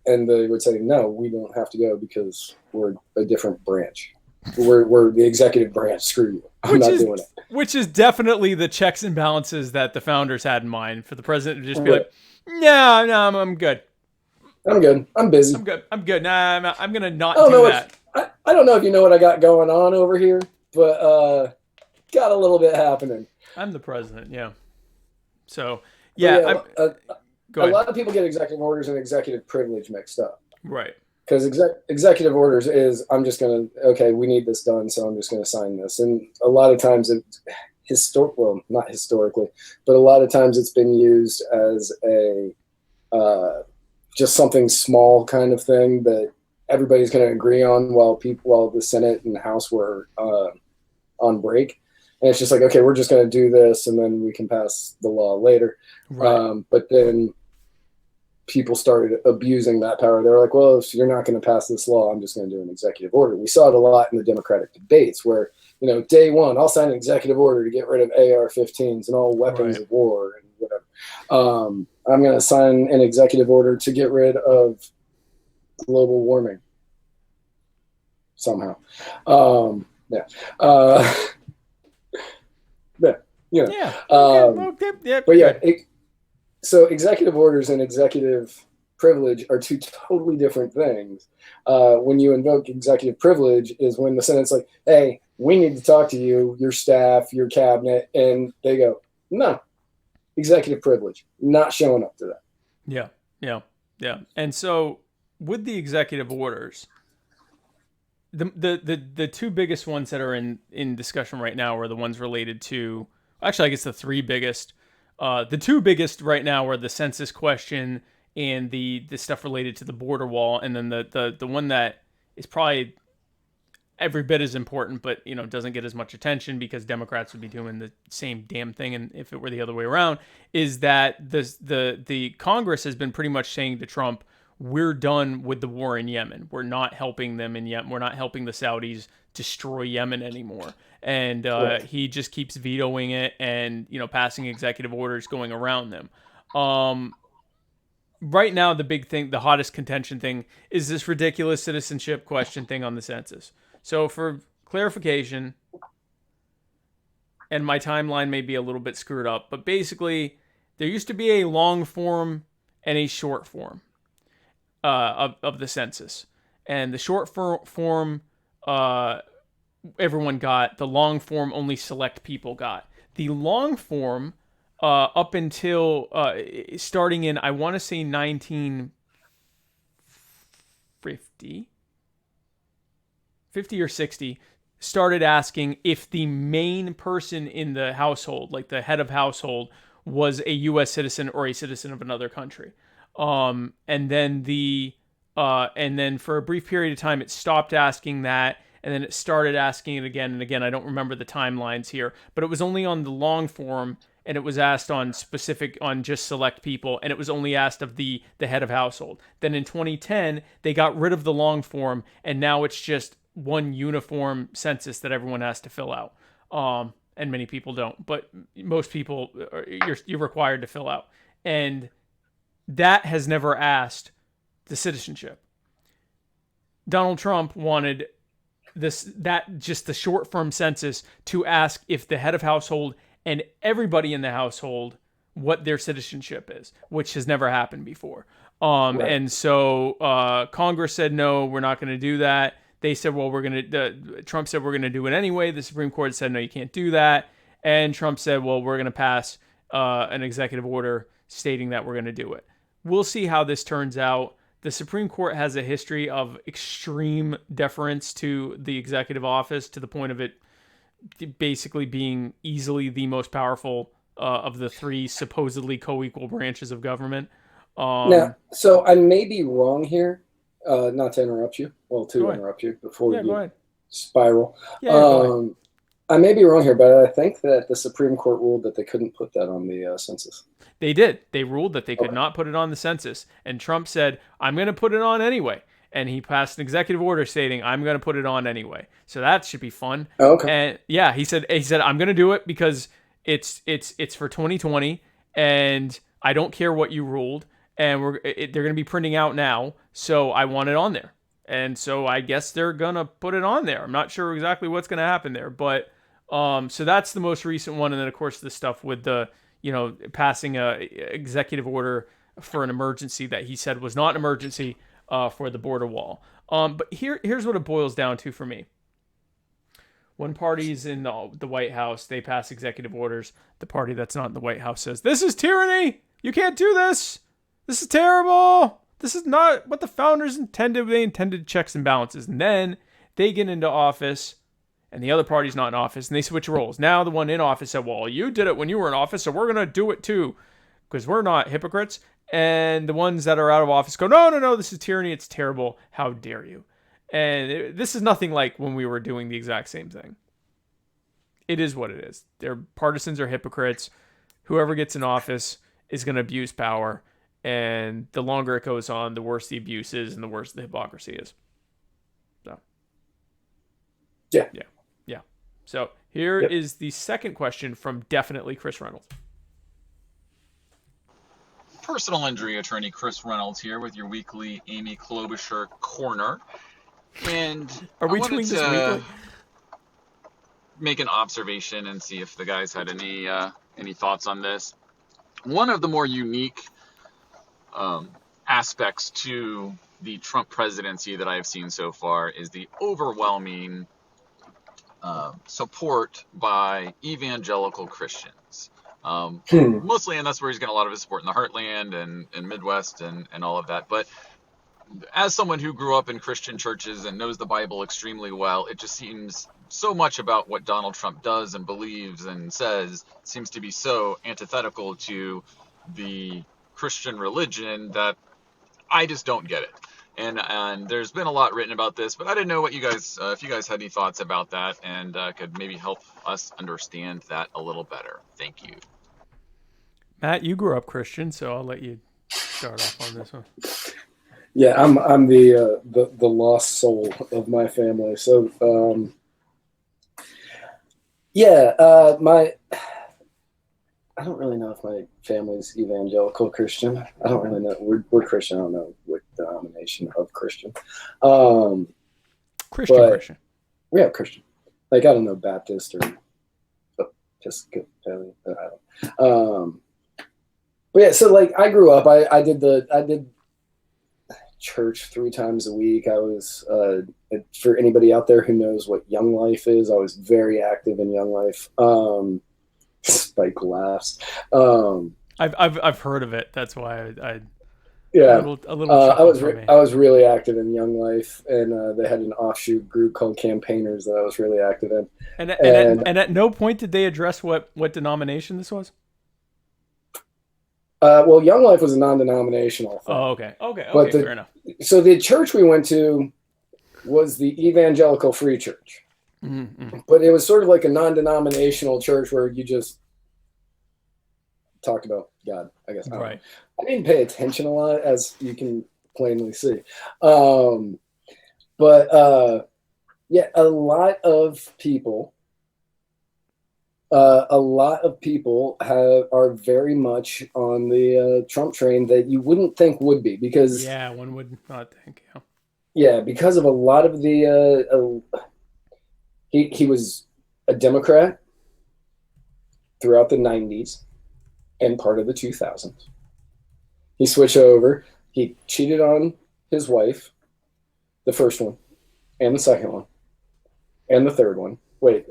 And they would say, no, we don't have to go because we're a different branch. We're the executive branch. Screw you. I'm not doing it. Which is definitely the checks and balances that the founders had in mind, for the president to just be like, no, I'm good. I'm good. I'm busy. I'm good. Nah, I'm going to not do that. I don't know if you know what I got going on over here, but got a little bit happening. I'm the president, yeah. So But go a ahead. lot of people get executive orders and executive privilege mixed up. Right. Because executive orders is, I'm just going to, okay, we need this done, so I'm just going to sign this. And a lot of times not historically, but a lot of times it's been used as a just something small kind of thing that everybody's going to agree on while the Senate and the House were on break. And it's just like, okay, we're just going to do this and then we can pass the law later. Right. But then people started abusing that power. They're like, well, if you're not going to pass this law, I'm just going to do an executive order. We saw it a lot in the Democratic debates where, day one, I'll sign an executive order to get rid of AR-15s and all weapons of war and whatever. I'm going to sign an executive order to get rid of global warming somehow. But yeah, so executive orders and executive privilege are two totally different things. When you invoke executive privilege is when the Senate's like, hey, we need to talk to you, your staff, your cabinet, and they go, no, executive privilege, not showing up to that. Yeah. And so with the executive orders, the two biggest ones that are in discussion right now are the ones related to, actually I guess the three biggest. The two biggest right now are the census question and the stuff related to the border wall, and then the one that is probably every bit as important, but doesn't get as much attention because Democrats would be doing the same damn thing, and if it were the other way around, is that the Congress has been pretty much saying to Trump, we're done with the war in Yemen. We're not helping them in Yemen. We're not helping the Saudis destroy Yemen anymore. And he just keeps vetoing it and, passing executive orders going around them. Right now, the big thing, the hottest contention thing, is this ridiculous citizenship question thing on the census. So for clarification, and my timeline may be a little bit screwed up, but basically, there used to be a long form and a short form of the census. And the short form, everyone got. The long form, only select people got. The long form, up until starting in, I want to say 1950 or 60, started asking if the main person in the household, like the head of household, was a U.S. citizen or a citizen of another country. And then for a brief period of time, it stopped asking that, and then it started asking it again and again. I don't remember the timelines here, but it was only on the long form, and it was asked on just select people, and it was only asked of the head of household. Then in 2010, they got rid of the long form, and now it's just one uniform census that everyone has to fill out. And many people don't, but most people, you're required to fill out. And that has never asked the citizenship. Donald Trump wanted just the short form census to ask if the head of household and everybody in the household what their citizenship is, which has never happened before. Right. And so Congress said, no, we're not going to do that. They said, well, Trump said, we're going to do it anyway. The Supreme Court said, no, you can't do that. And Trump said, well, we're going to pass an executive order stating that we're going to do it. We'll see how this turns out. The Supreme Court has a history of extreme deference to the executive office, to the point of it basically being easily the most powerful of the three supposedly co-equal branches of government. Now, so I may be wrong here, not to interrupt you. Well, to interrupt you before you spiral. Yeah, I may be wrong here, but I think that the Supreme Court ruled that they couldn't put that on the census. They did. They ruled that they could not put it on the census. And Trump said, I'm going to put it on anyway. And he passed an executive order stating, I'm going to put it on anyway. So that should be fun. Okay. And yeah, he said, I'm going to do it because it's for 2020 and I don't care what you ruled. And they're going to be printing out now. So I want it on there. And so I guess they're going to put it on there. I'm not sure exactly what's going to happen there, but so that's the most recent one. And then of course the stuff with the, passing a executive order for an emergency that he said was not an emergency for the border wall. But here's what it boils down to for me. One party's in the White House. They pass executive orders. The party that's not in the White House says, "This is tyranny. You can't do this. This is terrible. This is not what the founders intended. They intended checks and balances." And then they get into office, and the other party's not in office, and they switch roles. Now the one in office said, "Well, you did it when you were in office, so we're going to do it too, because we're not hypocrites." And the ones that are out of office go, "No, no, no, this is tyranny. It's terrible. How dare you?" And this is nothing like when we were doing the exact same thing. It is what it is. Their partisans are hypocrites. Whoever gets in office is going to abuse power. And the longer it goes on, the worse the abuse is and the worse the hypocrisy is. So, Yeah. So here is the second question from definitely Chris Reynolds. Personal injury attorney Chris Reynolds here with your weekly Amy Klobuchar corner. And Are we I wanted doing this to weekly? make an observation and see if the guys had any thoughts on this. One of the more unique aspects to the Trump presidency that I have seen so far is the overwhelming support by evangelical Christians. Mostly, and that's where he's getting a lot of his support in the Heartland and Midwest and all of that. But as someone who grew up in Christian churches and knows the Bible extremely well, it just seems so much about what Donald Trump does and believes and says seems to be so antithetical to the Christian religion that I just don't get it. And there's been a lot written about this, but I didn't know what you guys, if you guys had any thoughts about that and could maybe help us understand that a little better. Thank you. Matt, you grew up Christian, so I'll let you start off on this one. Yeah, I'm the lost soul of my family. So I don't really know if my family's evangelical Christian. I don't really know. We're Christian. I don't know what denomination of Christian. Christian. Yeah, Christian. Like, I don't know, Baptist or Episcopalian. I don't. But yeah, so like I grew up. I did church 3 times a week. I was for anybody out there who knows what Young Life is, I was very active in Young Life. Spike laughs. I've heard of it. That's why I yeah. A little I was really active in Young Life, and they had an offshoot group called Campaigners that I was really active in. And at no point did they address what denomination this was? Well, Young Life was a non-denominational thing. Oh, okay, fair enough. So the church we went to was the Evangelical Free Church. Mm-hmm. But it was sort of like a non-denominational church where you just talked about God, I guess. Right. I didn't pay attention a lot, as you can plainly see. But a lot of people are very much on the Trump train that you wouldn't think would be, because one would not think. Yeah, because of a lot of the he was a Democrat throughout the 90s and part of the 2000s. He switched over. He cheated on his wife, the first one, and the second one, and the third one. Wait,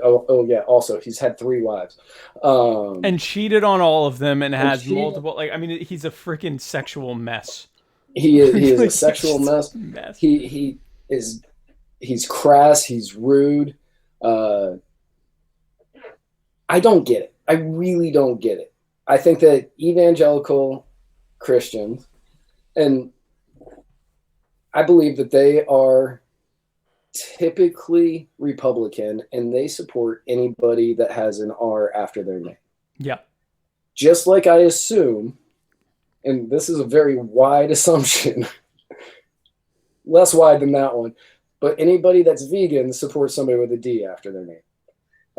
yeah. Also, he's had 3 wives, and cheated on all of them, and has multiple. Like, I mean, he's a freaking sexual mess. He is a sexual mess. He's crass. He's rude. I don't get it. I really don't get it. I think that evangelical Christians, and I believe that they are typically Republican, and they support anybody that has an R after their name. Yeah. Just like I assume, and this is a very wide assumption, less wide than that one, but anybody that's vegan supports somebody with a D after their name.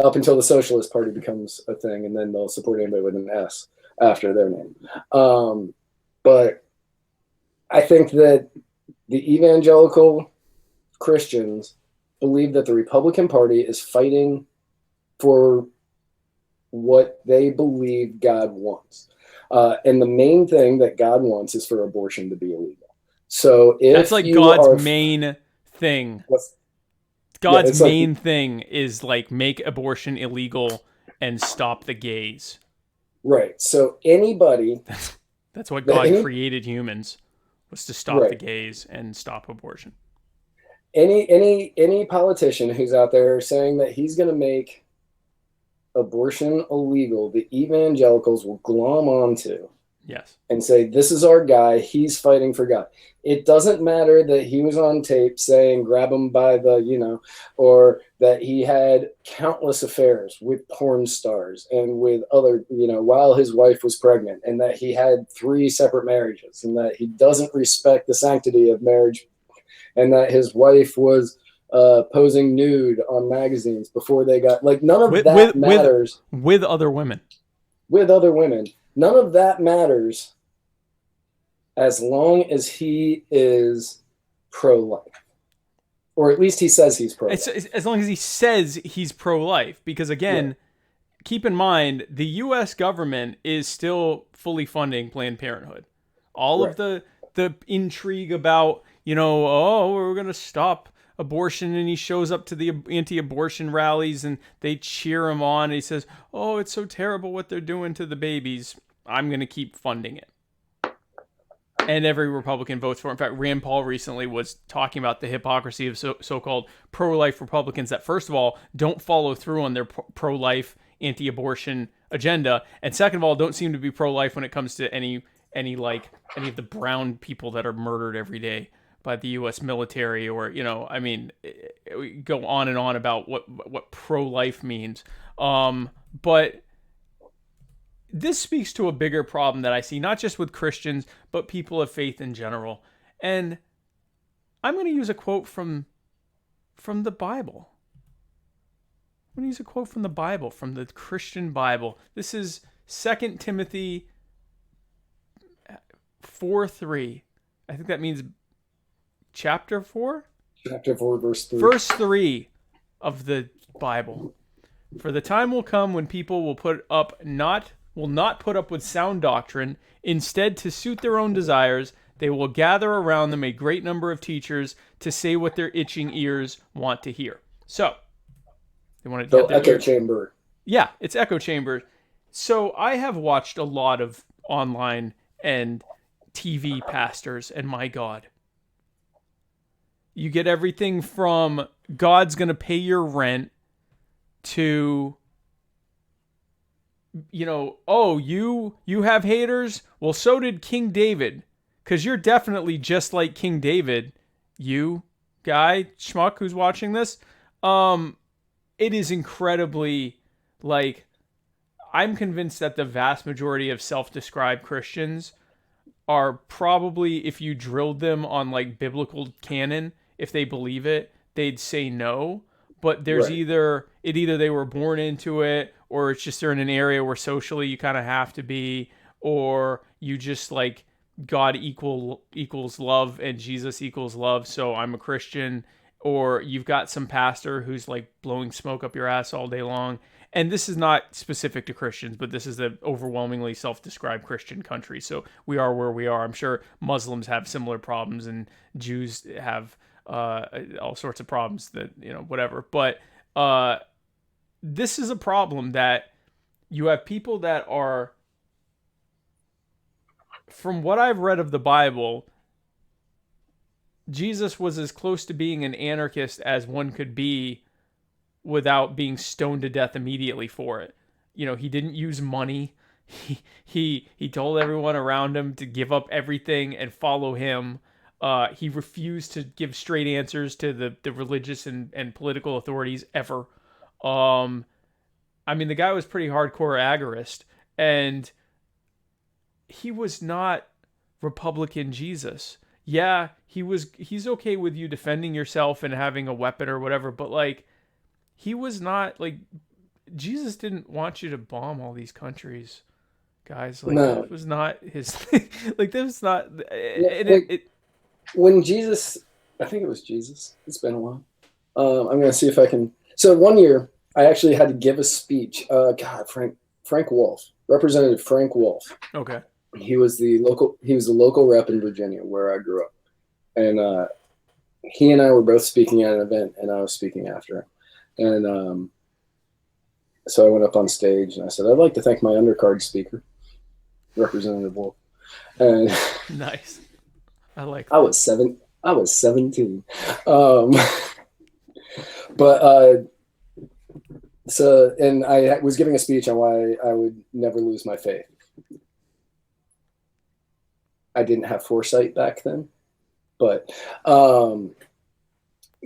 Up until the Socialist Party becomes a thing, and then they'll support anybody with an S after their name. But I think that the evangelical Christians believe that the Republican Party is fighting for what they believe God wants. And the main thing that God wants is for abortion to be illegal. So if that's like God's main thing. God's it's like- main thing is like make abortion illegal and stop the gays. Right. So anybody, That's what God any- created humans, was to stop the Right. gays and stop abortion. any politician who's out there saying that he's going to make abortion illegal, the evangelicals will glom onto Yes. and say, this is our guy. He's fighting for God. It doesn't matter that he was on tape saying, grab him by the, or that he had countless affairs with porn stars and with other, while his wife was pregnant, and that he had 3 separate marriages, and that he doesn't respect the sanctity of marriage, and that his wife was posing nude on magazines before they got, like, none of that matters. With other women. With other women. None of that matters as long as he is pro-life. Or at least he says he's pro-life. As long as he says he's pro-life. Because, again, keep in mind, the U.S. government is still fully funding Planned Parenthood. All of the intrigue about, we're going to stop abortion, and he shows up to the anti-abortion rallies and they cheer him on, and he says, oh, it's so terrible what they're doing to the babies. I'm going to keep funding it. And every Republican votes for it. In fact, Rand Paul recently was talking about the hypocrisy of so-called pro-life Republicans that, first of all, don't follow through on their pro-life anti-abortion agenda, and second of all, don't seem to be pro-life when it comes to any of the brown people that are murdered every day by the U.S. military, or we go on and on about what pro-life means. But this speaks to a bigger problem that I see, not just with Christians, but people of faith in general. And I'm going to use a quote from the Bible. I'm going to use a quote from the Bible, from the Christian Bible. This is 2 Timothy 4:3. I think that means chapter 4? Chapter 4, verse 3. Verse 3 of the Bible. For the time will come when people will not put up with sound doctrine. Instead, to suit their own desires, they will gather around them a great number of teachers to say what their itching ears want to hear. So, they want to echo chamber. Yeah, it's echo chamber. So, I have watched a lot of online and TV pastors, and my God. You get everything from God's going to pay your rent to, you have haters? Well, so did King David, because you're definitely just like King David, you guy, schmuck who's watching this. It is incredibly, I'm convinced that the vast majority of self-described Christians are probably, if you drilled them on biblical canon, if they believe it, they'd say no. But there's either they were born into it, or it's just they're in an area where socially you kind of have to be, or you just God equals love and Jesus equals love, so I'm a Christian, or you've got some pastor who's blowing smoke up your ass all day long. And this is not specific to Christians, but this is the overwhelmingly self-described Christian country. So we are where we are. I'm sure Muslims have similar problems, and Jews have all sorts of problems that, whatever. But this is a problem that you have people that are, from what I've read of the Bible, Jesus was as close to being an anarchist as one could be without being stoned to death immediately for it. He didn't use money. He told everyone around him to give up everything and follow him. He refused to give straight answers to the religious and political authorities ever. The guy was pretty hardcore agorist, and he was not Republican Jesus. Yeah, he's okay with you defending yourself and having a weapon or whatever, but he was not Jesus didn't want you to bomb all these countries, guys. No. That was not his thing. That was not. When Jesus, I think it was Jesus. It's been a while. I'm gonna see if I can. So one year, I actually had to give a speech. Frank Wolf, Representative Frank Wolf. Okay. He was the local rep in Virginia where I grew up, and he and I were both speaking at an event, and I was speaking after him. And so I went up on stage and I said, I'd like to thank my undercard speaker, Representative Wolf. And Nice. I like I that. I was 17. But so, and I was giving a speech on why I would never lose my faith. I didn't have foresight back then, but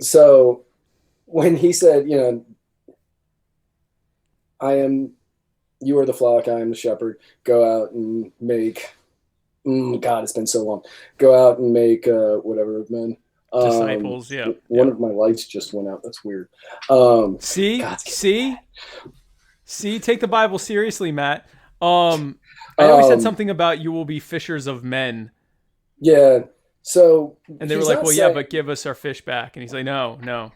so when he said, you know, you are the flock, I am the shepherd, go out and make, God, it's been so long, go out and make whatever of men. Disciples, yeah. One of my lights just went out. That's weird. See, take the Bible seriously, Matt. I know he said something about you will be fishers of men. Yeah. So, and they were like, well, yeah, but give us our fish back. And he's like, no.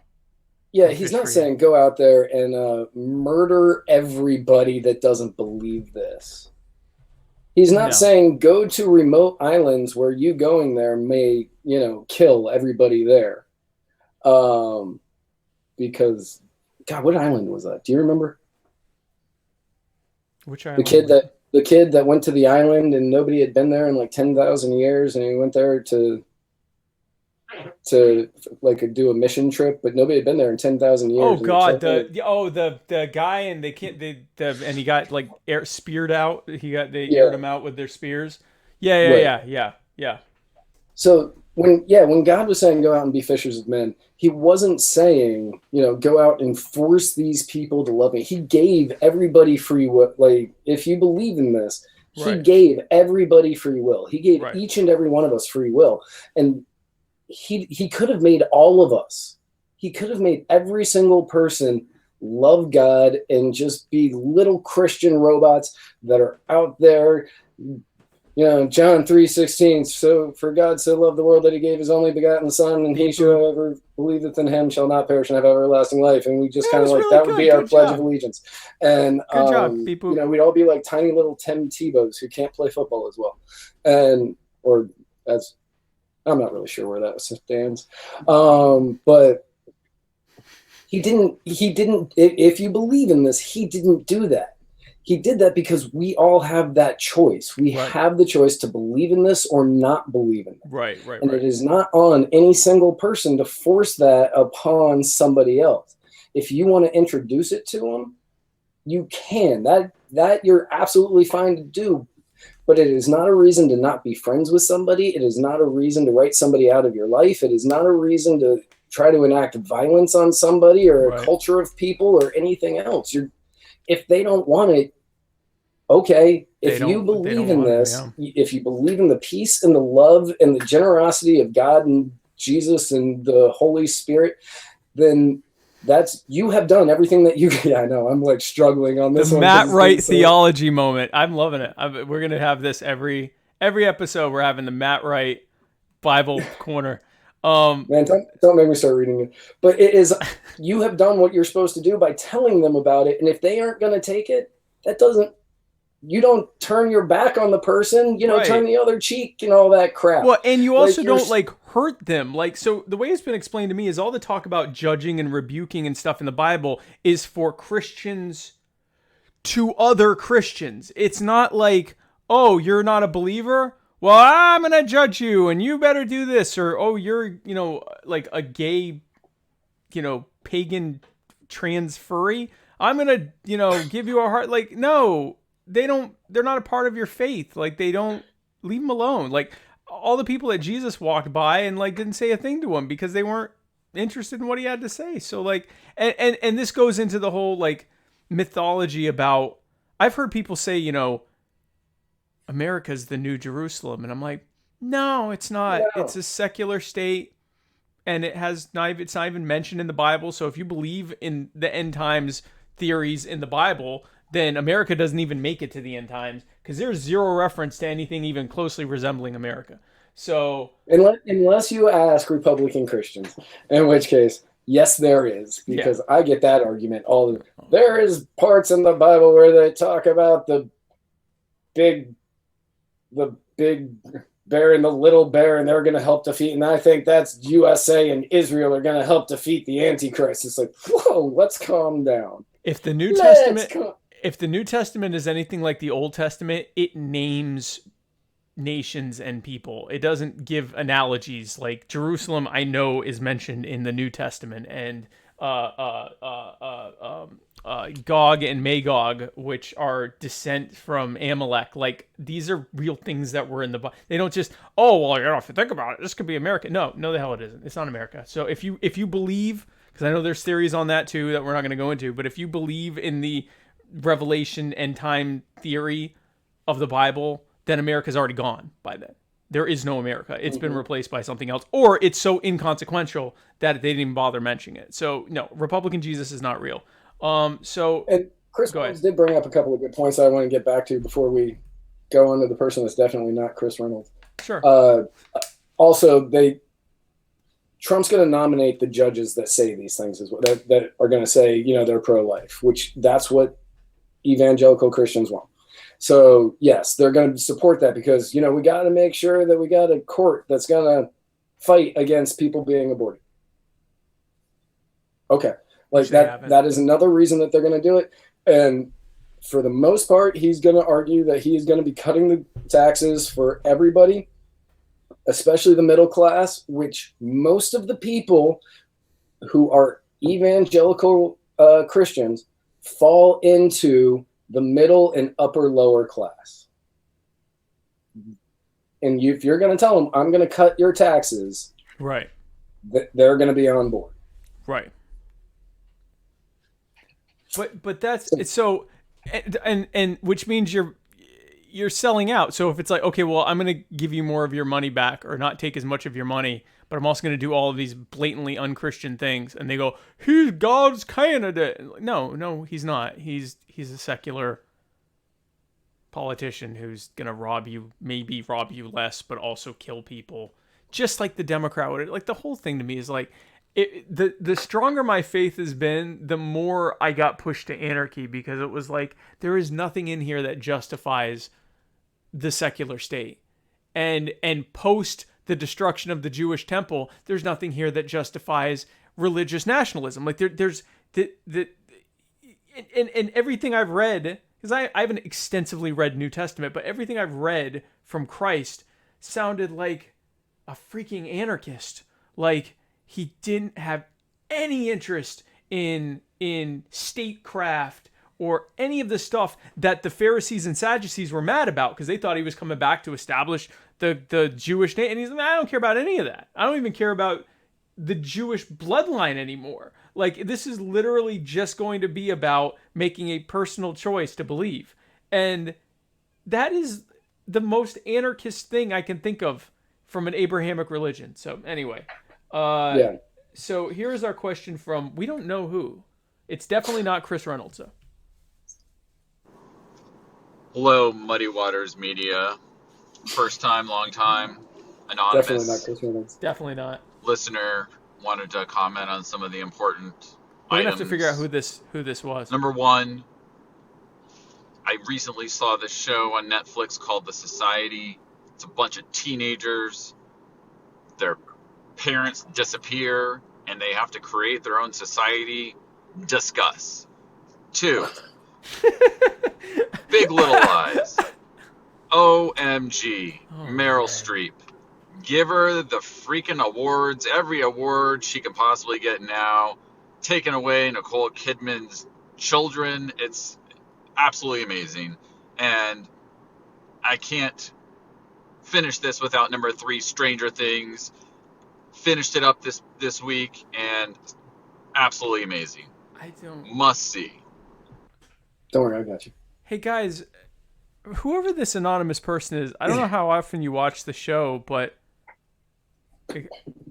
Yeah, he's not saying go out there and murder everybody that doesn't believe this. He's not saying go to remote islands where you going there may, you know, kill everybody there. Because, God, what island was that? Do you remember? Which island? The kid that went to the island and nobody had been there in like 10,000 years, and he went there to like do a mission trip, but nobody had been there in 10,000 years. Oh God, the guy, and and he got like speared out. They aired him out with their spears. Yeah. So when God was saying go out and be fishers of men, he wasn't saying, you know, go out and force these people to love me. He gave everybody free will. Like, if you believe in this, he gave everybody free will. He gave each and every one of us free will. And he could have made all of us. He could have made every single person love God and just be little Christian robots that are out there. You know, John 3:16. So for God so loved the world that he gave his only begotten Son, and he whoever believeth in him shall not perish and have everlasting life. And we just kind of like really that would be our pledge of allegiance. And good job, you know, we'd all be like tiny little Tim Tebows who can't play football as well, I'm not really sure where that stands. But he didn't, if you believe in this, he didn't do that. He did that because we all have that choice. We have the choice to believe in this or not believe in it. Right. And it is not on any single person to force that upon somebody else. If you want to introduce it to them, you can. That you're absolutely fine to do. But it is not a reason to not be friends with somebody. It is not a reason to write somebody out of your life. It is not a reason to try to enact violence on somebody or a culture of people or anything else. If they don't want it, okay. If you believe in this, if you believe in the peace and the love and the generosity of God and Jesus and the Holy Spirit, then you have done everything that you can. Yeah, I know. I'm like struggling on this. The Matt Wright theology moment. I'm loving it. We're going to have this every episode. We're having the Matt Wright Bible corner. Man, don't make me start reading it. But it is, you have done what you're supposed to do by telling them about it. And if they aren't going to take it, you don't turn your back on the person, you know, turn the other cheek and all that crap. Well, and you also don't hurt them. Like, so the way it's been explained to me is all the talk about judging and rebuking and stuff in the Bible is for Christians to other Christians. It's not like, oh, you're not a believer? Well, I'm going to judge you and you better do this. Or, oh, you're, you know, like a gay, you know, pagan trans furry. I'm going to, you know, give you a heart. Like, no, they're not a part of your faith. Like, they don't, leave them alone. Like, all the people that Jesus walked by and like didn't say a thing to him because they weren't interested in what he had to say. So like, and this goes into the whole like mythology about, I've heard people say, you know, America's the New Jerusalem. And I'm like, no, it's not. No. It's a secular state and it's not even mentioned in the Bible. So if you believe in the end times theories in the Bible, then America doesn't even make it to the end times because there's zero reference to anything even closely resembling America. So unless you ask Republican Christians, in which case, yes, there is, because I get that argument all the time. There is parts in the Bible where they talk about the big bear and the little bear, and they're going to help defeat. And I think that's USA and Israel are going to help defeat the Antichrist. It's like, whoa, let's calm down. If the New Testament is anything like the Old Testament, it names nations and people. It doesn't give analogies. Like Jerusalem, I know is mentioned in the New Testament, and Gog and Magog, which are descent from Amalek. Like, these are real things that were in the Bible. They don't just, oh, well, you know, if you think about it, this could be America. No, the hell it isn't. It's not America. So if you believe, because I know there's theories on that too that we're not going to go into, but if you believe in the revelation and time theory of the Bible, then America's already gone by then. There is no America. It's been replaced by something else, or it's so inconsequential that they didn't even bother mentioning it. So no, Republican Jesus is not real. And Chris Reynolds did bring up a couple of good points that I want to get back to before we go on to the person that's definitely not Chris Reynolds. Sure. Also, Trump's going to nominate the judges that say these things as well, that are going to say, you know, they're pro-life, which that's what evangelical Christians want. So yes, they're going to support that because, you know, we got to make sure that we got a court that's going to fight against people being aborted. Okay. Like that is another reason that they're going to do it. And for the most part, he's going to argue that he is going to be cutting the taxes for everybody, especially the middle class, which most of the people who are evangelical Christians fall into the middle and upper lower class. And if you're going to tell them, I'm going to cut your taxes, right, they're going to be on board. Right. But that's it's so, and which means you're selling out. So if it's like, okay, well, I'm going to give you more of your money back or not take as much of your money, but I'm also going to do all of these blatantly unchristian things. And they go, he's God's candidate. No, he's not. He's a secular politician who's going to maybe rob you less, but also kill people. Just like the Democrat would. Like, the whole thing to me is like, the stronger my faith has been, the more I got pushed to anarchy, because it was like, there is nothing in here that justifies the secular state. And post the destruction of the Jewish temple, there's nothing here that justifies religious nationalism. Like there's and everything I've read, because I haven't extensively read New Testament, but everything I've read from Christ sounded like a freaking anarchist. Like, he didn't have any interest in statecraft or any of the stuff that the Pharisees and Sadducees were mad about, because they thought he was coming back to establish the Jewish nation. And he's like, I don't care about any of that. I don't even care about the Jewish bloodline anymore. Like, this is literally just going to be about making a personal choice to believe. And that is the most anarchist thing I can think of from an Abrahamic religion. So anyway, yeah. So here's our question from, we don't know who. It's definitely not Chris Reynolds, though. Hello, Muddy Waters Media. First time, long time, anonymous. Definitely not Chris Reynolds. Definitely not. Listener wanted to comment on some of the important We're gonna items. have to figure out who this was. Number one, I recently saw this show on Netflix called The Society. It's a bunch of teenagers. Their parents disappear, and they have to create their own society. Discuss. 2, Big Little Lies. OMG. Meryl Streep. Give her the freaking awards, every award she can possibly get now. Taking away Nicole Kidman's children. It's absolutely amazing. And I can't finish this without number 3, Stranger Things. Finished it up this week, and absolutely amazing. Must see. Don't worry, I got you. Hey guys, whoever this anonymous person is, I don't know how often you watch the show, but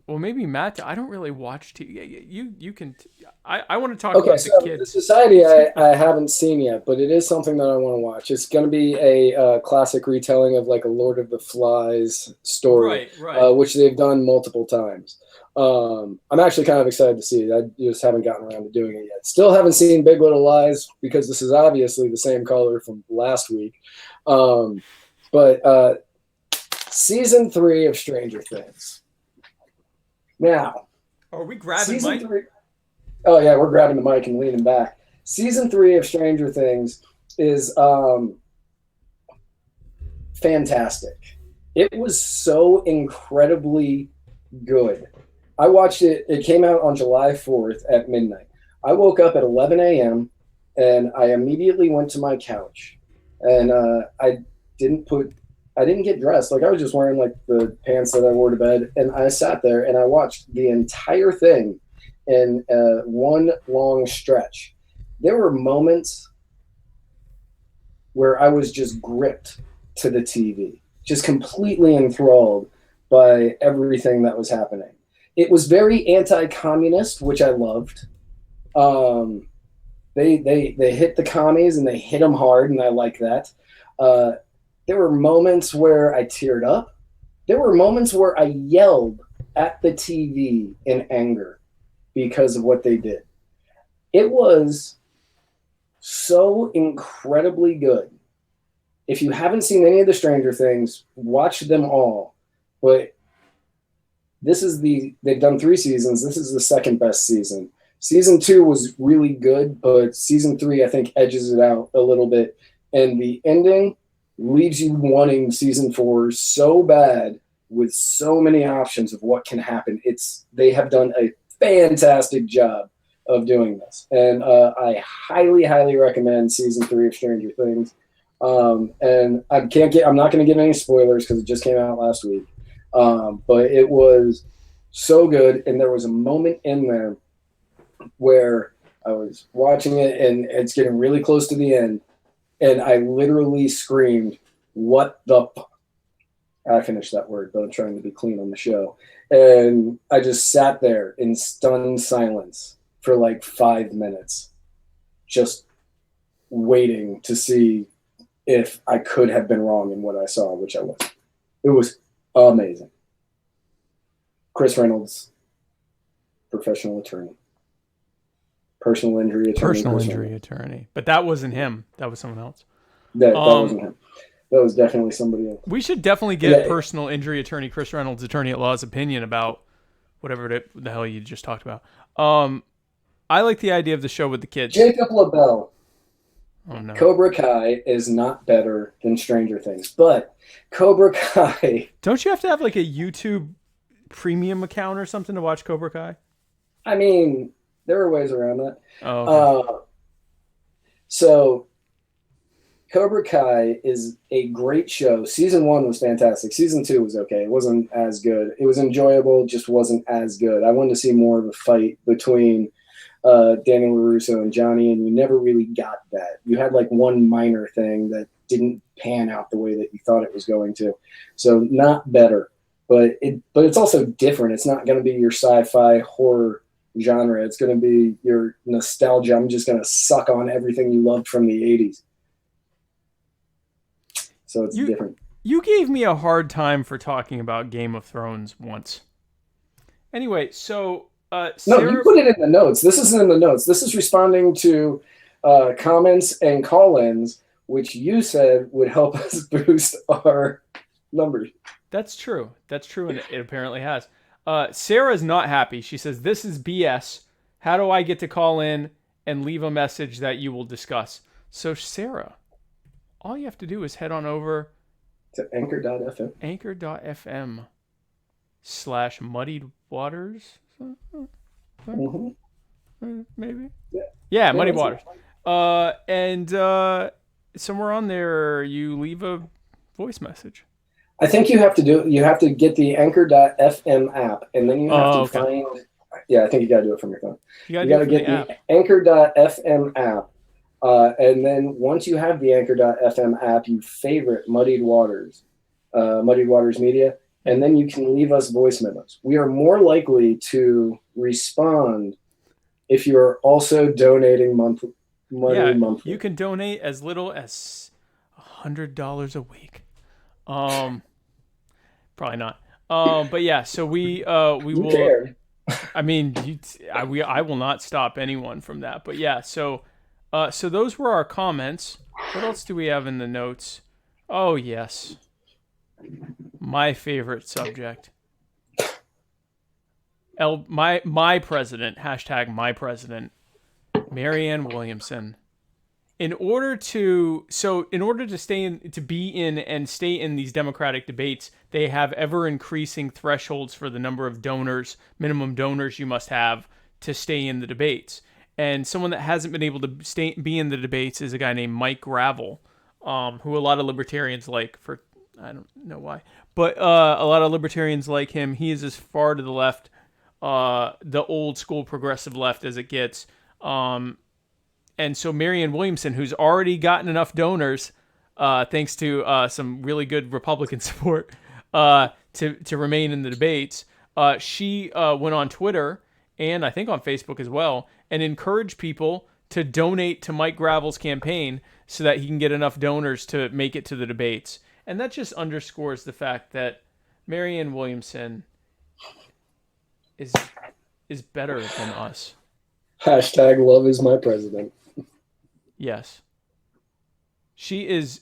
well, maybe Matt. I don't really watch TV. You can. I want to talk about the kids. The Society I haven't seen yet, but it is something that I want to watch. It's going to be a classic retelling of like a Lord of the Flies story, right. Which they've done multiple times. I'm actually kind of excited to see it. I just haven't gotten around to doing it yet. Still haven't seen Big Little Lies because this is obviously the same color from last week. But Season 3 of Stranger Things. Now, Are we grabbing season Mike? 3. Oh yeah, we're grabbing the mic and leaning back. Season 3 of Stranger Things is fantastic. It was so incredibly good. I watched it. It came out on July 4th at midnight. I woke up at 11 a.m. and I immediately went to my couch, and I didn't get dressed. Like, I was just wearing like the pants that I wore to bed, and I sat there and I watched the entire thing in one long stretch. There were moments where I was just gripped to the TV, just completely enthralled by everything that was happening. It was very anti-communist, which I loved. They hit the commies and they hit them hard, and I like that. There were moments where I teared up. There were moments where I yelled at the TV in anger because of what they did. It was so incredibly good. If you haven't seen any of the Stranger Things, watch them all. But they've done 3 seasons. This is the second best season. Season 2 was really good, but season 3, I think, edges it out a little bit. And the ending leaves you wanting season 4 so bad, with so many options of what can happen. They have done a fantastic job of doing this. And I highly, highly recommend season 3 of Stranger Things. And I'm not going to give any spoilers because it just came out last week. But it was so good. And there was a moment in there where I was watching it and it's getting really close to the end. And I literally screamed, "What the fuck?" I finished that word, but I'm trying to be clean on the show. And I just sat there in stunned silence for like 5 minutes, just waiting to see if I could have been wrong in what I saw, which I wasn't. It was amazing. Chris Reynolds, professional attorney. Personal injury attorney. But that wasn't him. That was someone else. That wasn't him. That was definitely somebody else. We should definitely get personal injury attorney Chris Reynolds, attorney at law's opinion about whatever the hell you just talked about. I like the idea of the show with the kids. Jacob LaBelle. Oh no. Cobra Kai is not better than Stranger Things, but Cobra Kai. Don't you have to have like a YouTube premium account or something to watch Cobra Kai? I mean, there are ways around that. Oh. Okay. So Cobra Kai is a great show. Season 1 was fantastic. Season 2 was okay. It wasn't as good. It was enjoyable, just wasn't as good. I wanted to see more of a fight between Daniel LaRusso and Johnny, and you never really got that. You had like one minor thing that didn't pan out the way that you thought it was going to. So not better, but it's also different. It's not going to be your sci-fi horror genre. It's going to be your nostalgia. I'm just going to suck on everything you loved from the 80s. So it's different. You gave me a hard time for talking about Game of Thrones once. Anyway, so no, you put it in the notes. This isn't in the notes. This is responding to comments and call-ins, which you said would help us boost our numbers. That's true. And it apparently has. Sarah's not happy. She says, "This is BS. How do I get to call in and leave a message that you will discuss?" So, Sarah, all you have to do is head on over to anchor.fm. Anchor.fm/muddied waters. Mm-hmm. Maybe. Yeah, Muddied Waters. And somewhere on there, you leave a voice message. I think you have to get the anchor.fm app, and then you have to find. Yeah, I think you got to do it from your phone. You got to get the anchor.fm app. And then once you have the anchor.fm app, you favorite Muddied Waters Media, and then you can leave us voice memos. We are more likely to respond if you're also donating monthly. You can donate as little as $100 a week. Probably not. But yeah, so we will. Care? I mean, I will not stop anyone from that. But yeah, so those were our comments. What else do we have in the notes? Oh yes, my favorite subject. My president, hashtag my president, Marianne Williamson. In order to stay in these Democratic debates, they have ever increasing thresholds for the number of donors, minimum donors you must have to stay in the debates. And someone that hasn't been able to be in the debates is a guy named Mike Gravel, who a lot of libertarians like for, I don't know why, but a lot of libertarians like him. He is as far to the left, the old school progressive left as it gets. And so Marianne Williamson, who's already gotten enough donors, thanks to some really good Republican support, to remain in the debates, she went on Twitter and I think on Facebook as well, and encouraged people to donate to Mike Gravel's campaign so that he can get enough donors to make it to the debates. And that just underscores the fact that Marianne Williamson is better than us. Hashtag love is my president. Yes. She is.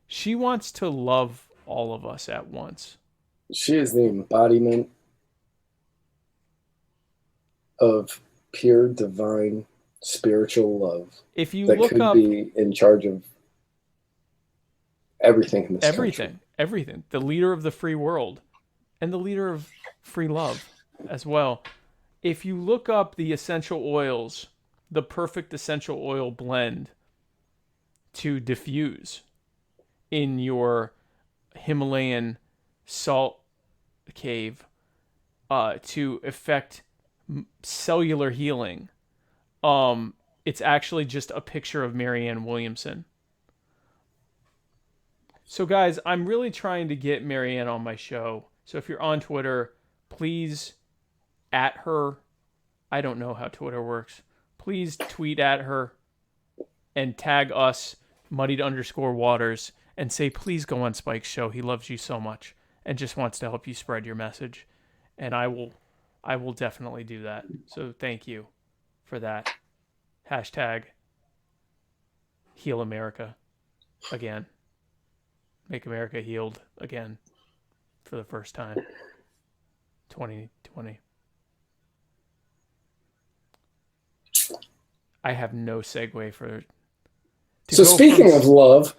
She wants to love all of us at once. She is the embodiment of pure divine spiritual love. If you that look could up be in charge of everything in this country. Everything. The leader of the free world and the leader of free love as well. If you look up the essential oils, the perfect essential oil blend to diffuse in your Himalayan salt cave to effect cellular healing, it's actually just a picture of Marianne Williamson. So guys, I'm really trying to get Marianne on my show. So if you're on Twitter, please at her. I don't know how Twitter works. Please tweet at her and tag us, muddied_waters, and say, please go on Spike's show. He loves you so much and just wants to help you spread your message. And I will definitely do that. So thank you for that. Hashtag Heal America again. Make America healed again for the first time. 2020. I have no segue for. So speaking of love,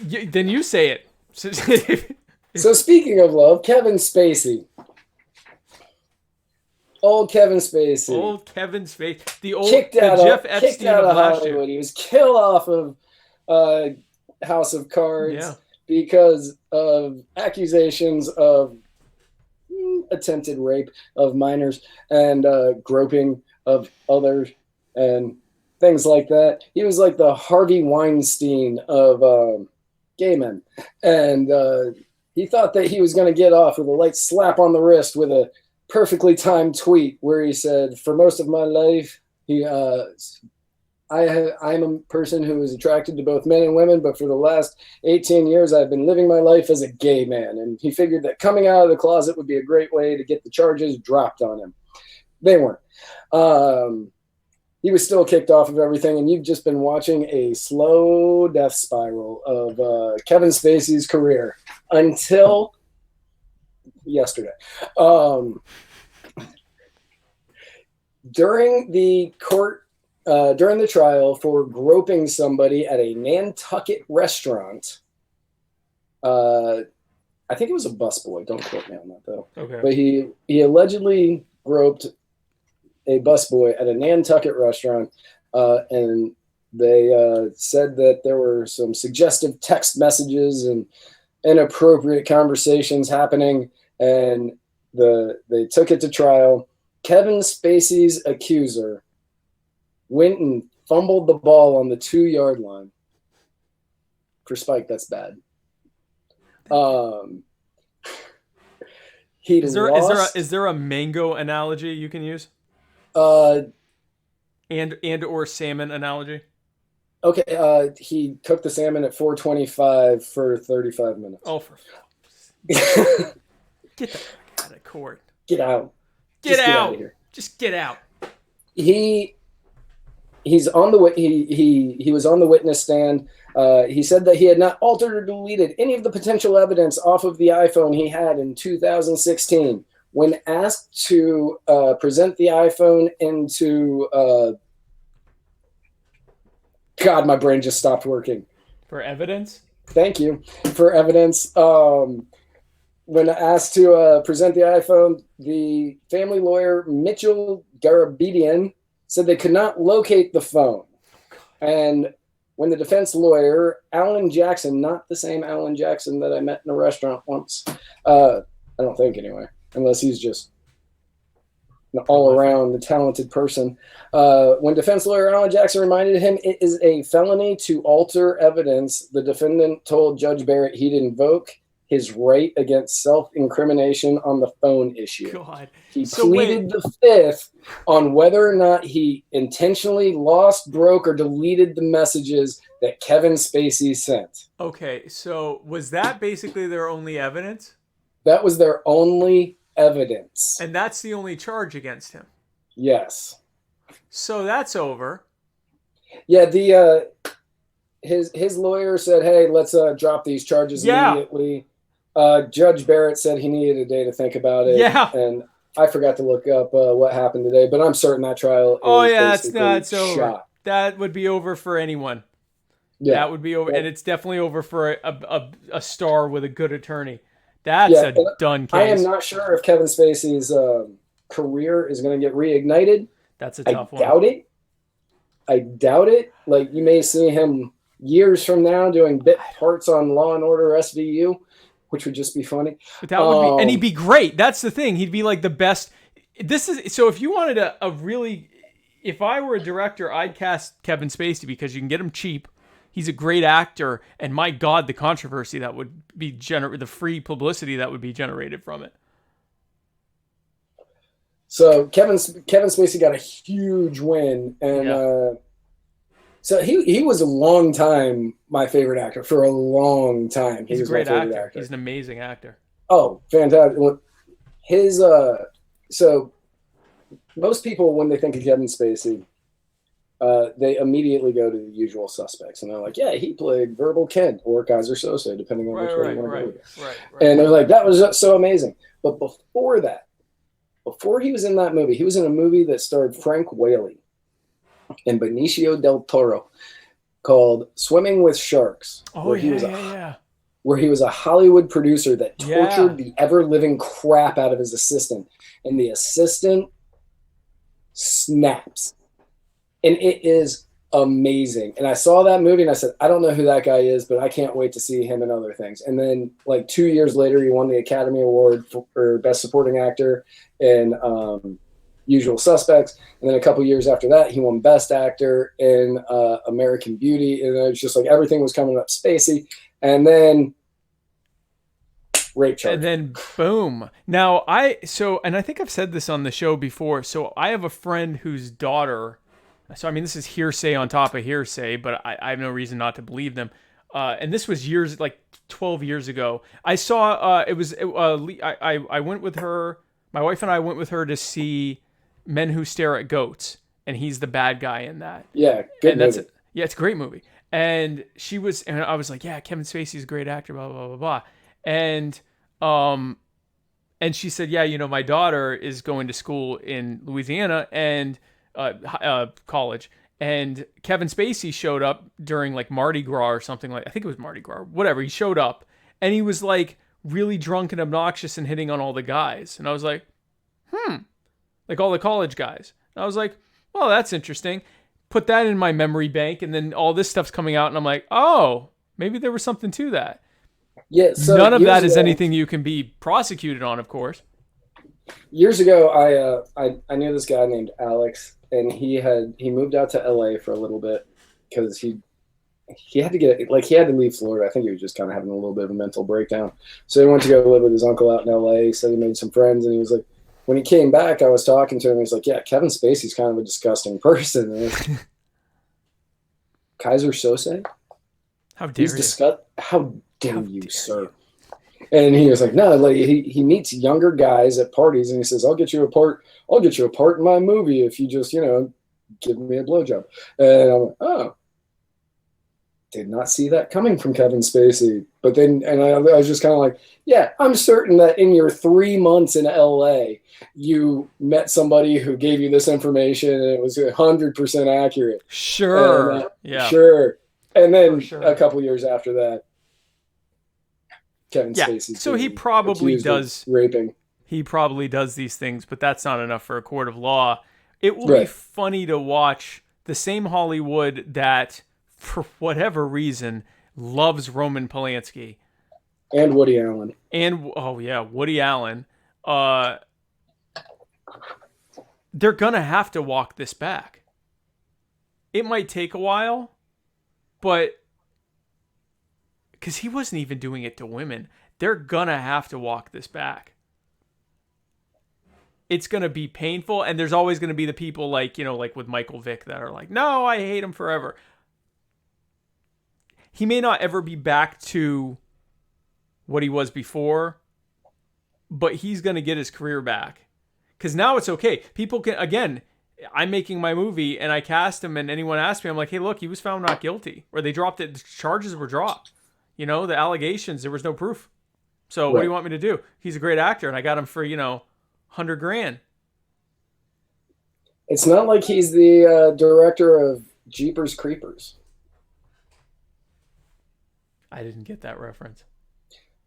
then you say it. So speaking of love, Kevin Spacey. Old Kevin Spacey. Old Kevin Spacey. The Jeff Epstein of last year. Hollywood. He was killed off of House of Cards because of accusations of attempted rape of minors and groping of others and things like that. He was like the Harvey Weinstein of gay men. And he thought that he was going to get off with a light slap on the wrist with a perfectly timed tweet where he said, for most of my life, I'm a person who is attracted to both men and women, but for the last 18 years, I've been living my life as a gay man. And he figured that coming out of the closet would be a great way to get the charges dropped on him. They weren't. He was still kicked off of everything, and you've just been watching a slow death spiral of Kevin Spacey's career until yesterday. During the trial for groping somebody at a Nantucket restaurant, I think it was a busboy. Don't quote me on that, though. Okay. But he allegedly groped a busboy at a Nantucket restaurant, and they said that there were some suggestive text messages and inappropriate conversations happening, and they took it to trial. Kevin Spacey's accuser went and fumbled the ball on the 2-yard line. For Spike, that's bad. Is there a mango analogy you can use? And or salmon analogy? Okay, he cooked the salmon at 425 for 35 minutes. Oh, for get the fuck out of court. Get out. Get out of here. Just get out. He he's on he was on the witness stand. He said that he had not altered or deleted any of the potential evidence off of the iPhone he had in 2016. When asked to present the iPhone into God, my brain just stopped working. For evidence? Thank you for evidence. When asked to present the iPhone, the family lawyer Mitchell Garabedian said they could not locate the phone. And when the defense lawyer, Alan Jackson, not the same Alan Jackson that I met in a restaurant once, I don't think anyway, unless he's just an all-around talented person. When defense lawyer Alan Jackson reminded him it is a felony to alter evidence, the defendant told Judge Barrett he'd invoke his right against self-incrimination on the phone issue. God. He pleaded the fifth on whether or not he intentionally lost, broke, or deleted the messages that Kevin Spacey sent. Okay, so was that basically their only evidence? That was their only evidence. And that's the only charge against him? Yes. So that's over. Yeah, his lawyer said, hey, let's drop these charges immediately. Judge Barrett said he needed a day to think about it. Yeah. And I forgot to look up what happened today, but I'm certain that trial is it's over. That would be over for anyone. Yeah. That would be over. And it's definitely over for a star with a good attorney. That's a done case. I am not sure if Kevin Spacey's career is going to get reignited. That's a tough one. I doubt it. Like, you may see him years from now doing bit parts on Law and Order SVU, which would just be funny. But that would be, and he'd be great. That's the thing. He'd be like the best. So if you wanted a really, if I were a director, I'd cast Kevin Spacey because you can get him cheap. He's a great actor, and my God, the controversy that would be the free publicity that would be generated from it. So Kevin Spacey got a huge win, and so he was a long time my favorite actor for a long time. He's a great actor. He's an amazing actor. Oh, fantastic! So most people, when they think of Kevin Spacey, they immediately go to The Usual Suspects, and they're like, "Yeah, he played Verbal Kent or Kaiser Soze, depending on which way you want to go." Right. And they're like, "That was so amazing." But before that, before he was in that movie, he was in a movie that starred Frank Whaley and Benicio del Toro called Swimming with Sharks. Where he was a Hollywood producer that tortured the ever-living crap out of his assistant. And the assistant snaps. And it is amazing. And I saw that movie and I said, I don't know who that guy is, but I can't wait to see him in other things. And then like 2 years later, he won the Academy Award for Best Supporting Actor in Usual Suspects. And then a couple years after that, he won Best Actor in American Beauty. And it was just like everything was coming up Spacey. And then rape charge. And then boom. Now I think I've said this on the show before. So I have a friend whose daughter, so I mean, this is hearsay on top of hearsay, but I have no reason not to believe them. And this was years, like 12 years ago. I saw, I went with her, my wife and I went with her to see Men Who Stare at Goats, and he's the bad guy in that. Yeah, good movie. It's a great movie. And I was like, yeah, Kevin Spacey's a great actor, blah, blah, blah, blah. And she said, yeah, my daughter is going to school in Louisiana and college. And Kevin Spacey showed up during like Mardi Gras or something I think it was Mardi Gras, whatever. He showed up and he was like really drunk and obnoxious and hitting on all the guys. And I was like, like all the college guys. And I was like, well, that's interesting. Put that in my memory bank. And then all this stuff's coming out and I'm like, oh, maybe there was something to that. Yeah. So none of that is anything you can be prosecuted on, of course. Years ago, I knew this guy named Alex, and he moved out to LA for a little bit because he had to leave Florida. I think he was just kind of having a little bit of a mental breakdown. So he went to go live with his uncle out in LA. He said he made some friends, and he was like, when he came back, I was talking to him. He's like, yeah, Kevin Spacey's kind of a disgusting person. Kaiser Soze? How dare you? How dare you, sir? And he was like, no, like he meets younger guys at parties, and he says, I'll get you a part in my movie if you just, give me a blowjob. And I'm like, oh, did not see that coming from Kevin Spacey. But then, and I was just kind of like, yeah, I'm certain that in your 3 months in LA, you met somebody who gave you this information and it was 100% accurate. Sure. And, yeah. Sure. And then For sure. a couple years after that, Kevin Yeah. Spacey. So he probably does raping. He probably does these things, but that's not enough for a court of law. It will be Right. funny to watch the same Hollywood that, for whatever reason, loves Roman Polanski. And Woody Allen. And, oh yeah, Woody Allen. They're going to have to walk this back. It might take a while, but because he wasn't even doing it to women, they're going to have to walk this back. It's going to be painful, and there's always going to be the people like, like with Michael Vick that are like, no, I hate him forever. He may not ever be back to what he was before, but he's going to get his career back. Because now it's okay. People can, again, I'm making my movie, and I cast him, and anyone asks me, I'm like, hey, look, he was found not guilty. Or they dropped it, the charges were dropped. The allegations, there was no proof. So Right. What do you want me to do? He's a great actor, and I got him for, $100,000. It's not like he's the director of Jeepers Creepers. I didn't get that reference.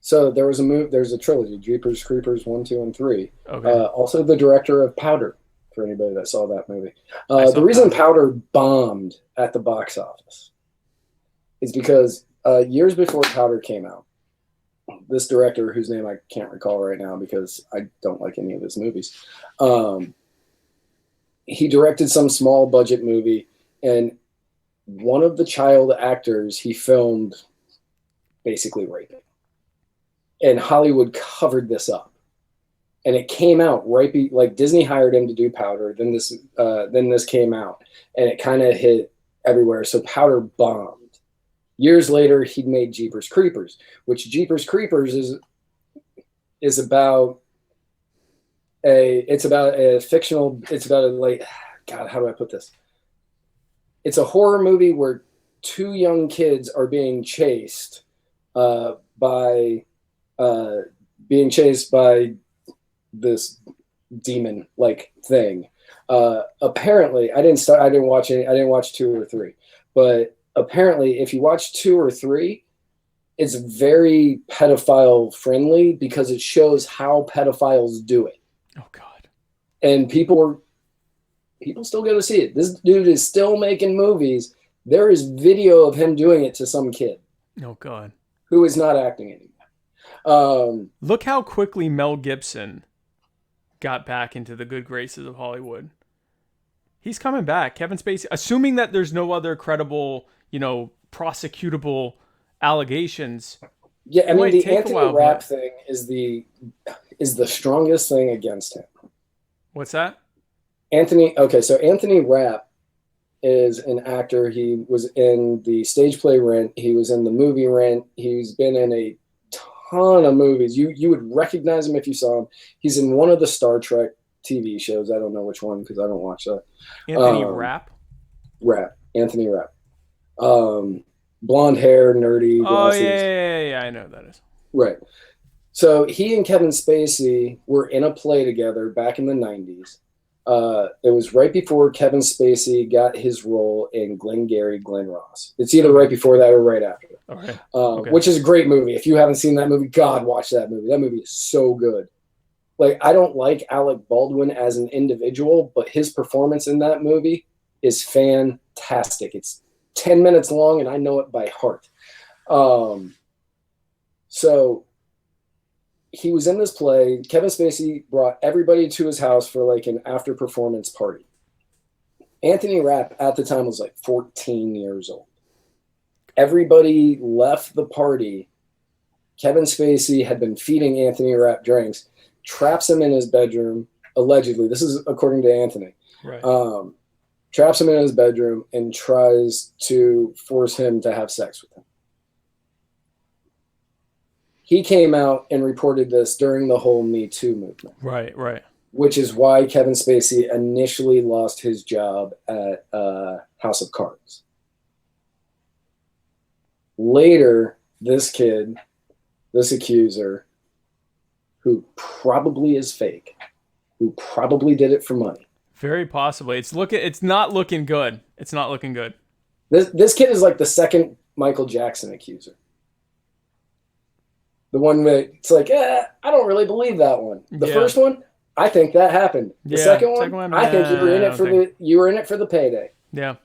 So there's a trilogy, Jeepers Creepers 1, 2, and 3. Okay. Also the director of Powder, for anybody that saw that movie. I saw The reason Powder. Powder bombed at the box office is because years before Powder came out, this director, whose name I can't recall right now because I don't like any of his movies, he directed some small budget movie, and one of the child actors he filmed basically raping. And Hollywood covered this up. And it came out like Disney hired him to do Powder, then this came out, and it kind of hit everywhere. So Powder bombed. Years later, he made Jeepers Creepers, which Jeepers Creepers is about a fictional. It's about God, how do I put this? It's a horror movie where 2 young kids are being chased by this demon-like thing. Apparently, I didn't watch 2 or 3, but apparently, if you watch 2 or 3, it's very pedophile friendly because it shows how pedophiles do it. Oh God! And people still go to see it. This dude is still making movies. There is video of him doing it to some kid. Oh God! Who is not acting anymore. Look how quickly Mel Gibson got back into the good graces of Hollywood. He's coming back. Kevin Spacey, assuming that there's no other credible, prosecutable allegations. Yeah, I mean, the take a Anthony while, Rapp but- thing is the strongest thing against him. What's that? So Anthony Rapp is an actor. He was in the stage play Rent. He was in the movie Rent. He's been in a ton of movies. You would recognize him if you saw him. He's in one of the Star Trek TV shows. I don't know which one because I don't watch that. Anthony Rapp? Anthony Rapp. Blonde hair, nerdy. Oh, Glasses. yeah, I know who that is. Right. So he and Kevin Spacey were in a play together back in the 90s. It was right before Kevin Spacey got his role in Glengarry Glen Ross. It's either right before that or right after. Okay. Which is a great movie. If you haven't seen that movie, God, watch that movie. That movie is so good. Like, I don't like Alec Baldwin as an individual, but his performance in that movie is fantastic. It's 10 minutes long, and I know it by heart. So he was in this play. Kevin Spacey brought everybody to his house for like an after performance party. Anthony Rapp at the time was like 14 years old. Everybody left the party. Kevin Spacey had been feeding Anthony Rapp drinks, traps him in his bedroom, allegedly. This is according to Anthony. Right. Traps him in his bedroom and tries to force him to have sex with him. He came out and reported this during the whole Me Too movement. Right. which is why Kevin Spacey initially lost his job at House of Cards. Later, this kid, this accuser, who probably is fake, who probably did it for money. Very possibly. It's not looking good. It's not looking good. This kid is like the second Michael Jackson accuser. The one that it's like, I don't really believe that one. The first one, I think that happened. The second one, I think you were in it for the payday. Yeah.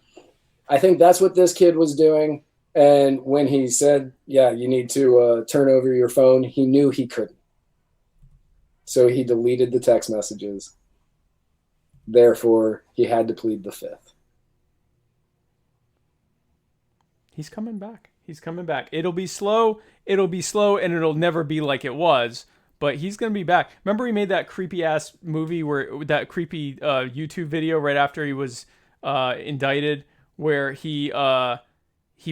I think that's what this kid was doing. And when he said, "Yeah, you need to turn over your phone," he knew he couldn't. So he deleted the text messages. Therefore, he had to plead the fifth. He's coming back. He's coming back. It'll be slow, and it'll never be like it was, but he's going to be back. Remember he made that creepy-ass movie, that creepy YouTube video right after he was indicted, where he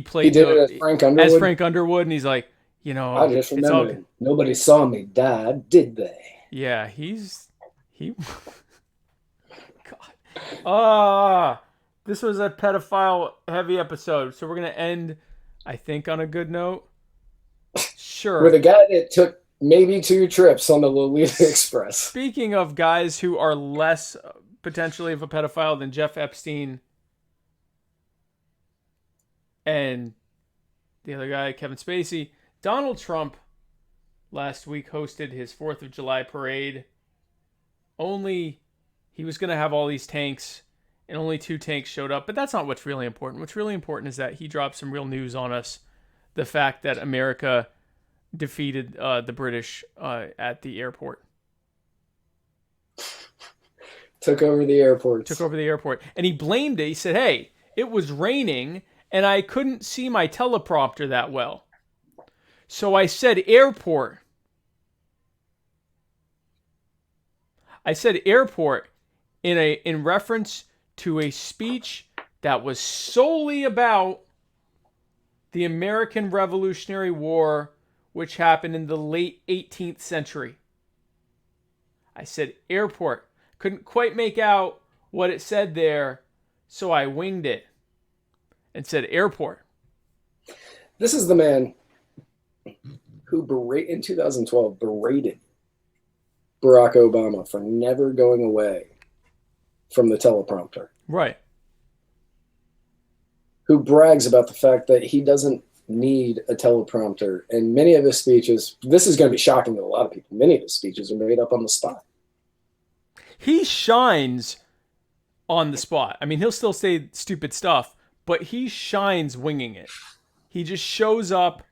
played did it as Frank Underwood? And he's like, I just remember, nobody saw me die, did they? Yeah, God. This was a pedophile-heavy episode, so we're going to end, I think, on a good note. Sure. With a guy that took maybe 2 trips on the Lolita Express. Speaking of guys who are less potentially of a pedophile than Jeff Epstein and the other guy, Kevin Spacey, Donald Trump last week hosted his 4th of July parade. He was going to have all these tanks, and only 2 tanks showed up. But that's not what's really important. What's really important is that he dropped some real news on us. The fact that America defeated the British at the airport. Took over the airport. And he blamed it. He said, hey, it was raining, and I couldn't see my teleprompter that well. So I said airport. In reference to a speech that was solely about the American Revolutionary War, which happened in the late 18th century. I said airport. Couldn't quite make out what it said there, so I winged it and said airport. This is the man who in 2012 berated Barack Obama for never going away from the teleprompter. Right. Who brags about the fact that he doesn't need a teleprompter. And many of his speeches, this is going to be shocking to a lot of people, many of his speeches are made up on the spot. He shines on the spot. I mean, he'll still say stupid stuff, but he shines winging it. He just shows up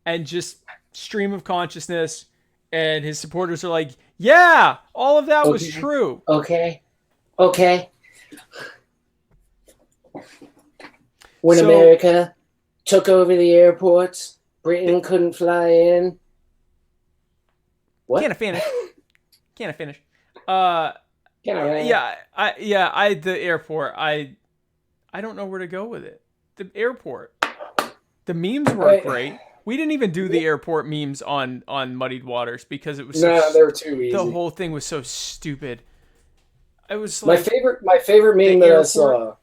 and just stream of consciousness, and his supporters are like, yeah, all of that was true. Okay. When America took over the airports, Britain couldn't fly in. What? Can't finish. The airport. I don't know where to go with it. The airport. The memes were great. We didn't even do the airport memes on Muddied Waters because it was they were too easy. The whole thing was so stupid. It was like my favorite meme that I saw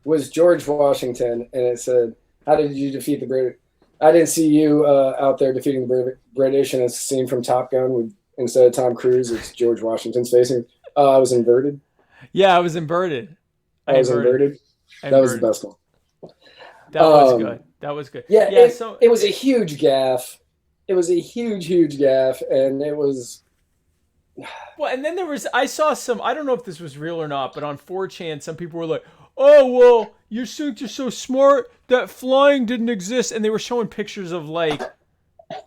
was George Washington, and it said, "How did you defeat the British? I didn't see you out there defeating the British." And it's a scene from Top Gun with, instead of Tom Cruise, it's George Washington's facing. I was inverted. Yeah, I was inverted. That was the best one. That was good. Yeah, it was a huge gaffe. It was a huge gaffe, and it was. Well, and then I saw some, I don't know if this was real or not, but on 4chan, some people were like, oh, well, you think you're so smart that flying didn't exist. And they were showing pictures of like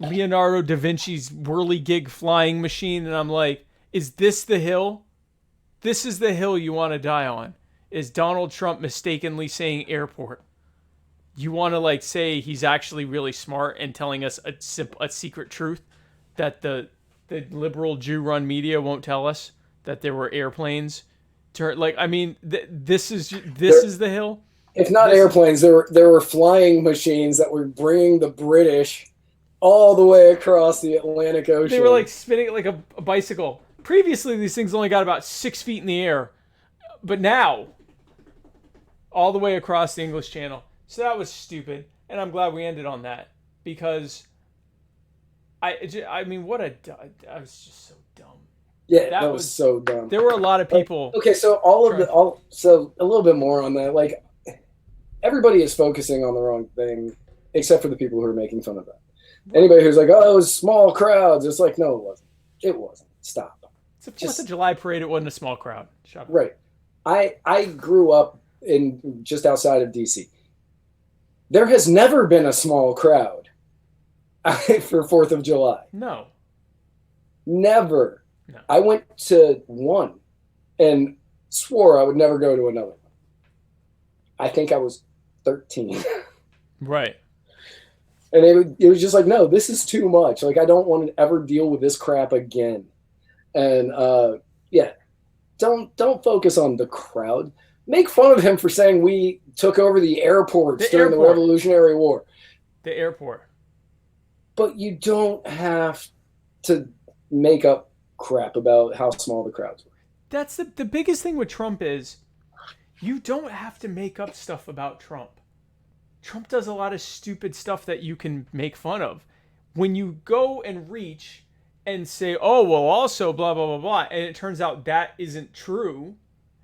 Leonardo da Vinci's whirligig flying machine. And I'm like, is this the hill? This is the hill you want to die on. Is Donald Trump mistakenly saying airport? You want to like say he's actually really smart and telling us a secret truth that the liberal Jew-run media won't tell us, that there were airplanes. This is the hill. If not airplanes, there were flying machines that were bringing the British all the way across the Atlantic Ocean. They were like spinning like a bicycle. previously these things only got about 6 feet in the air, but now all the way across the English Channel. So that was stupid, and I'm glad we ended on that because I mean, I was just so dumb. Yeah, that was so dumb. There were a lot of people. Okay, so so a little bit more on that. Like, everybody is focusing on the wrong thing, except for the people who are making fun of that. Anybody who's like, "Oh, it was small crowds," it's like, no, it wasn't. It wasn't. Stop. It's a 4th of July parade. It wasn't a small crowd. Shut up. Right. I grew up in just outside of DC. There has never been a small crowd for 4th of July. No. Never. No. I went to one and swore I would never go to another one. I think I was 13. Right. And it was just like, no, this is too much. Like, I don't want to ever deal with this crap again. And yeah, don't focus on the crowd. Make fun of him for saying we took over the airports during the Revolutionary War. The airport. But you don't have to make up crap about how small the crowds were. That's the biggest thing with Trump is you don't have to make up stuff about Trump. Trump does a lot of stupid stuff that you can make fun of. When you go and reach and say, oh, well, also blah, blah, blah, blah, and it turns out that isn't true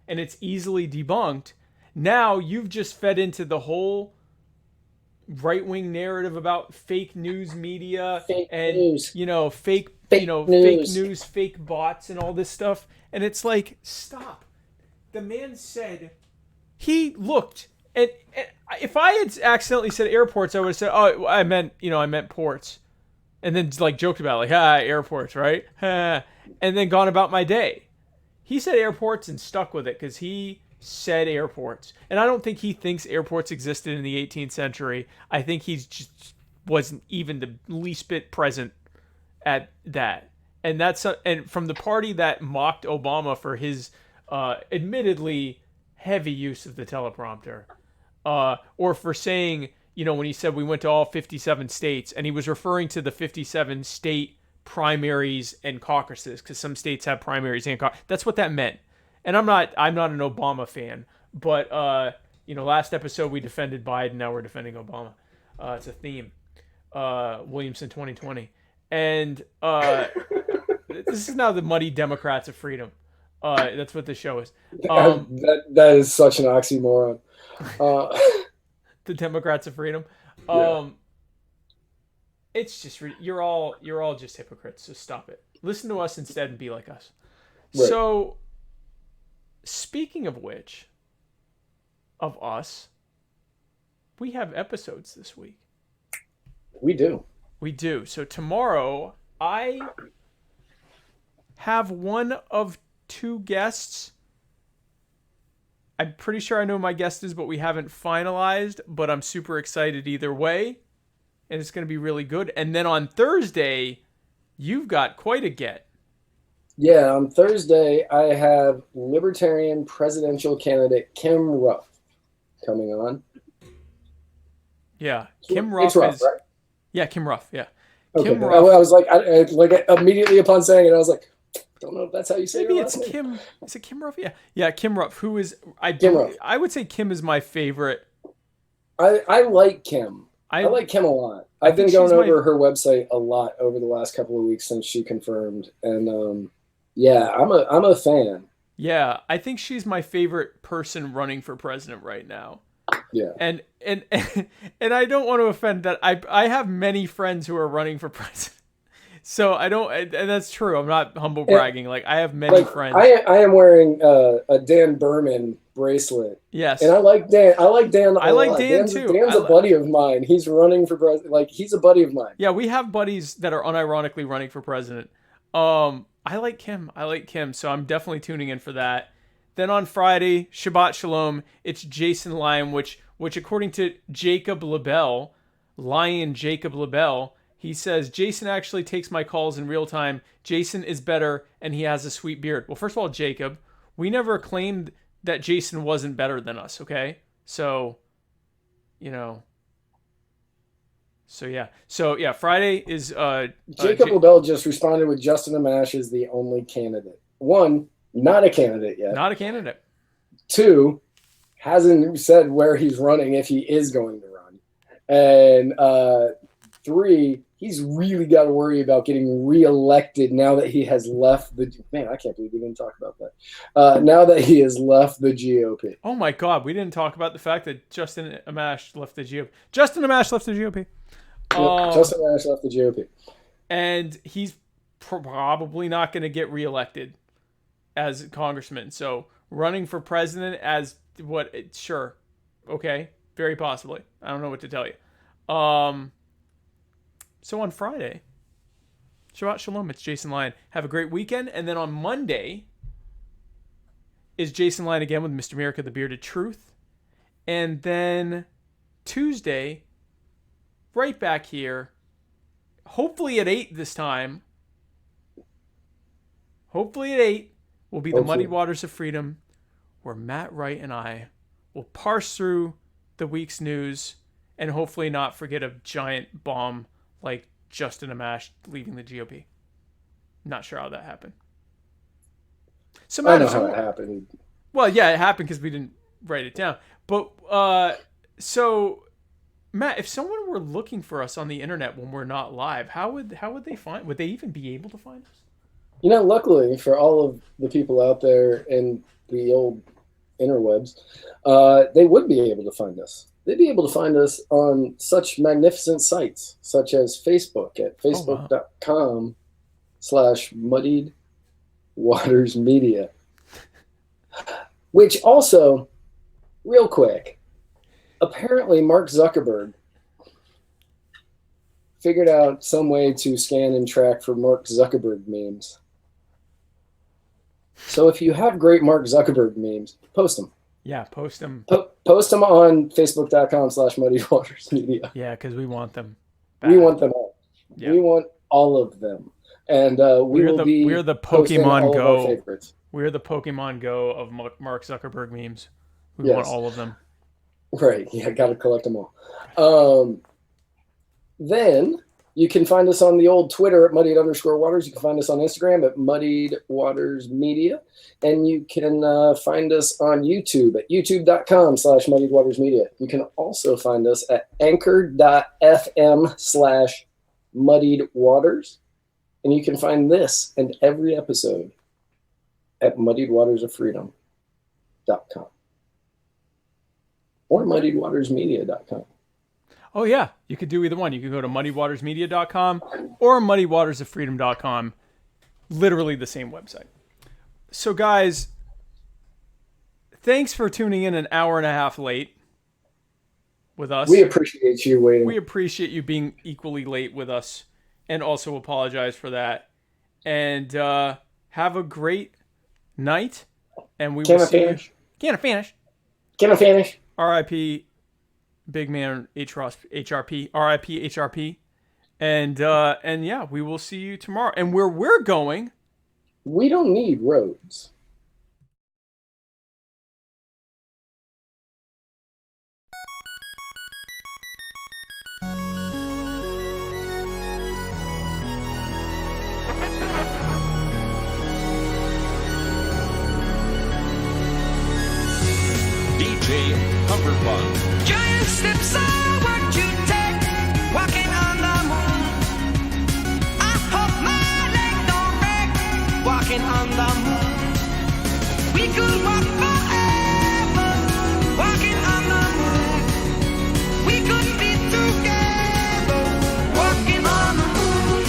and it's easily debunked, now you've just fed into the whole right-wing narrative about fake news media fake news, fake news, fake bots and all this stuff. And it's like, stop. The man said he looked. And if I had accidentally said airports, I would have said, "Oh, I meant ports," and then like joked about it, like, airports, right? And then gone about my day. He said airports and stuck with it because he said airports, and I don't think he thinks airports existed in the 18th century. I think he just wasn't even the least bit present at that. And and from the party that mocked Obama for his admittedly heavy use of the teleprompter. Or for saying, when he said we went to all 57 states, and he was referring to the 57 state primaries and caucuses, because some states have primaries and caucuses. That's what that meant. And I'm not an Obama fan, but last episode we defended Biden, now we're defending Obama. It's a theme. Williamson 2020, and this is now the muddy Democrats of freedom. That's what the show is. That is such an oxymoron. The Democrats of freedom. It's just you're all just hypocrites. So stop it. Listen to us instead and be like us. Right. So, speaking of which, of us, we have episodes this week. We do. So tomorrow I have one of 2 guests. I'm pretty sure I know my guest is, but we haven't finalized, but I'm super excited either way, and it's going to be really good. And then on Thursday, you've got quite a get. Yeah, on Thursday, I have Libertarian presidential candidate Kim Ruff coming on. Yeah, Kim Ruff it's Ruff, is... Right? Yeah, Kim Ruff, yeah. Okay. Kim Ruff. I was like, immediately upon saying it, I was like, don't know if that's how you say it. Maybe it's Kim. Is it Kim Ruff? Yeah, Kim Ruff. Who is Kim Ruff. I would say Kim is my favorite. I like Kim. I like Kim a lot. I've been going over her website a lot over the last couple of weeks since she confirmed, and yeah, I'm a fan. Yeah, I think she's my favorite person running for president right now. Yeah, and I don't want to offend that. I have many friends who are running for president. So I don't, and that's true. I'm not humble bragging. Like, I have many friends. I am wearing a Dan Berman bracelet. Yes, and I like Dan. I like Dan. I like Dan too. Dan's a buddy of mine. He's running for president. Like, he's a buddy of mine. Yeah, we have buddies that are unironically running for president. I like Kim. So I'm definitely tuning in for that. Then on Friday, Shabbat Shalom, it's Jason Lyon, which according to Jacob LaBelle, he says, Jason actually takes my calls in real time. Jason is better, and he has a sweet beard. Well, first of all, Jacob, we never claimed that Jason wasn't better than us, okay? So, Friday is Jacob Liddell just responded with Justin Amash is the only candidate. 1, not a candidate yet. Not a candidate. 2, hasn't said where he's running if he is going to run. And 3, he's really got to worry about getting reelected now that he has left the – man, I can't believe we didn't talk about that. Now that he has left the GOP. Oh, my God. We didn't talk about the fact that Justin Amash left the GOP. Justin Amash left the GOP. Justin Amash left the GOP. And he's probably not going to get reelected as congressman. So running for president as what? Sure. Okay. Very possibly. I don't know what to tell you. So on Friday, Shabbat Shalom, it's Jason Lyon. Have a great weekend. And then on Monday is Jason Lyon again with Mr. America, the Bearded Truth. And then Tuesday, right back here, hopefully at 8 this time. Hopefully at 8 will be the Muddy Waters of Freedom, where Matt Wright and I will parse through the week's news and hopefully not forget a giant bomb like Justin Amash leaving the GOP. Not sure how that happened. So Matt, I know how it happened. Well, yeah, it happened because we didn't write it down. But so Matt, if someone were looking for us on the internet when we're not live, how would they find? Would they even be able to find us? You know, luckily for all of the people out there in the old interwebs, they would be able to find us. They'd be able to find us on such magnificent sites, such as Facebook at facebook.com/muddied waters media. Which also, real quick, apparently Mark Zuckerberg figured out some way to scan and track for Mark Zuckerberg memes. So if you have great Mark Zuckerberg memes, post them. Yeah, post them. Post them on facebook.com/muddied waters media. Yeah, because we want them back. We want them all. Yeah. We want all of them. And we're the Pokemon Go. We're the Pokemon Go of Mark Zuckerberg memes. We want all of them. Right. Yeah, got to collect them all. Then you can find us on the old Twitter at muddied_waters. You can find us on Instagram at muddied waters media. And you can find us on YouTube at youtube.com/muddied waters media. You can also find us at anchor.fm/muddied waters. And you can find this and every episode at muddiedwatersoffreedom.com or muddiedwatersmedia.com. Oh, yeah. You could do either one. You could go to muddywatersmedia.com or muddywatersoffreedom.com. Literally the same website. So, guys, thanks for tuning in an hour and a half late with us. We appreciate you waiting. We appreciate you being equally late with us and also apologize for that. And have a great night. And we will see you. Can't finish. R.I.P. Big man Ross HRP. R.I.P. HRP. And yeah, we will see you tomorrow. And where we're going, we don't need roads. DJ Cumberbund. Giant steps are what you take, walking on the moon. I hope my leg don't break, walking on the moon. We could walk forever, walking on the moon. We could be together, walking on the moon.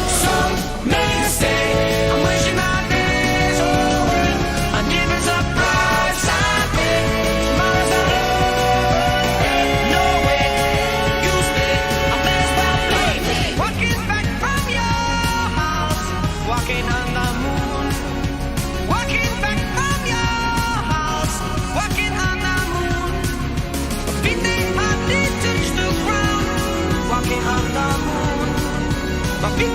Some may say I'm wishing my days away. I give us a bright side. Tomorrow's not no way. You stay, I'm messed up, baby. Walking back from your house, walking on the moon. Walking back from your house, walking on the moon. My feet they hardly touch the ground, walking on the moon. My feet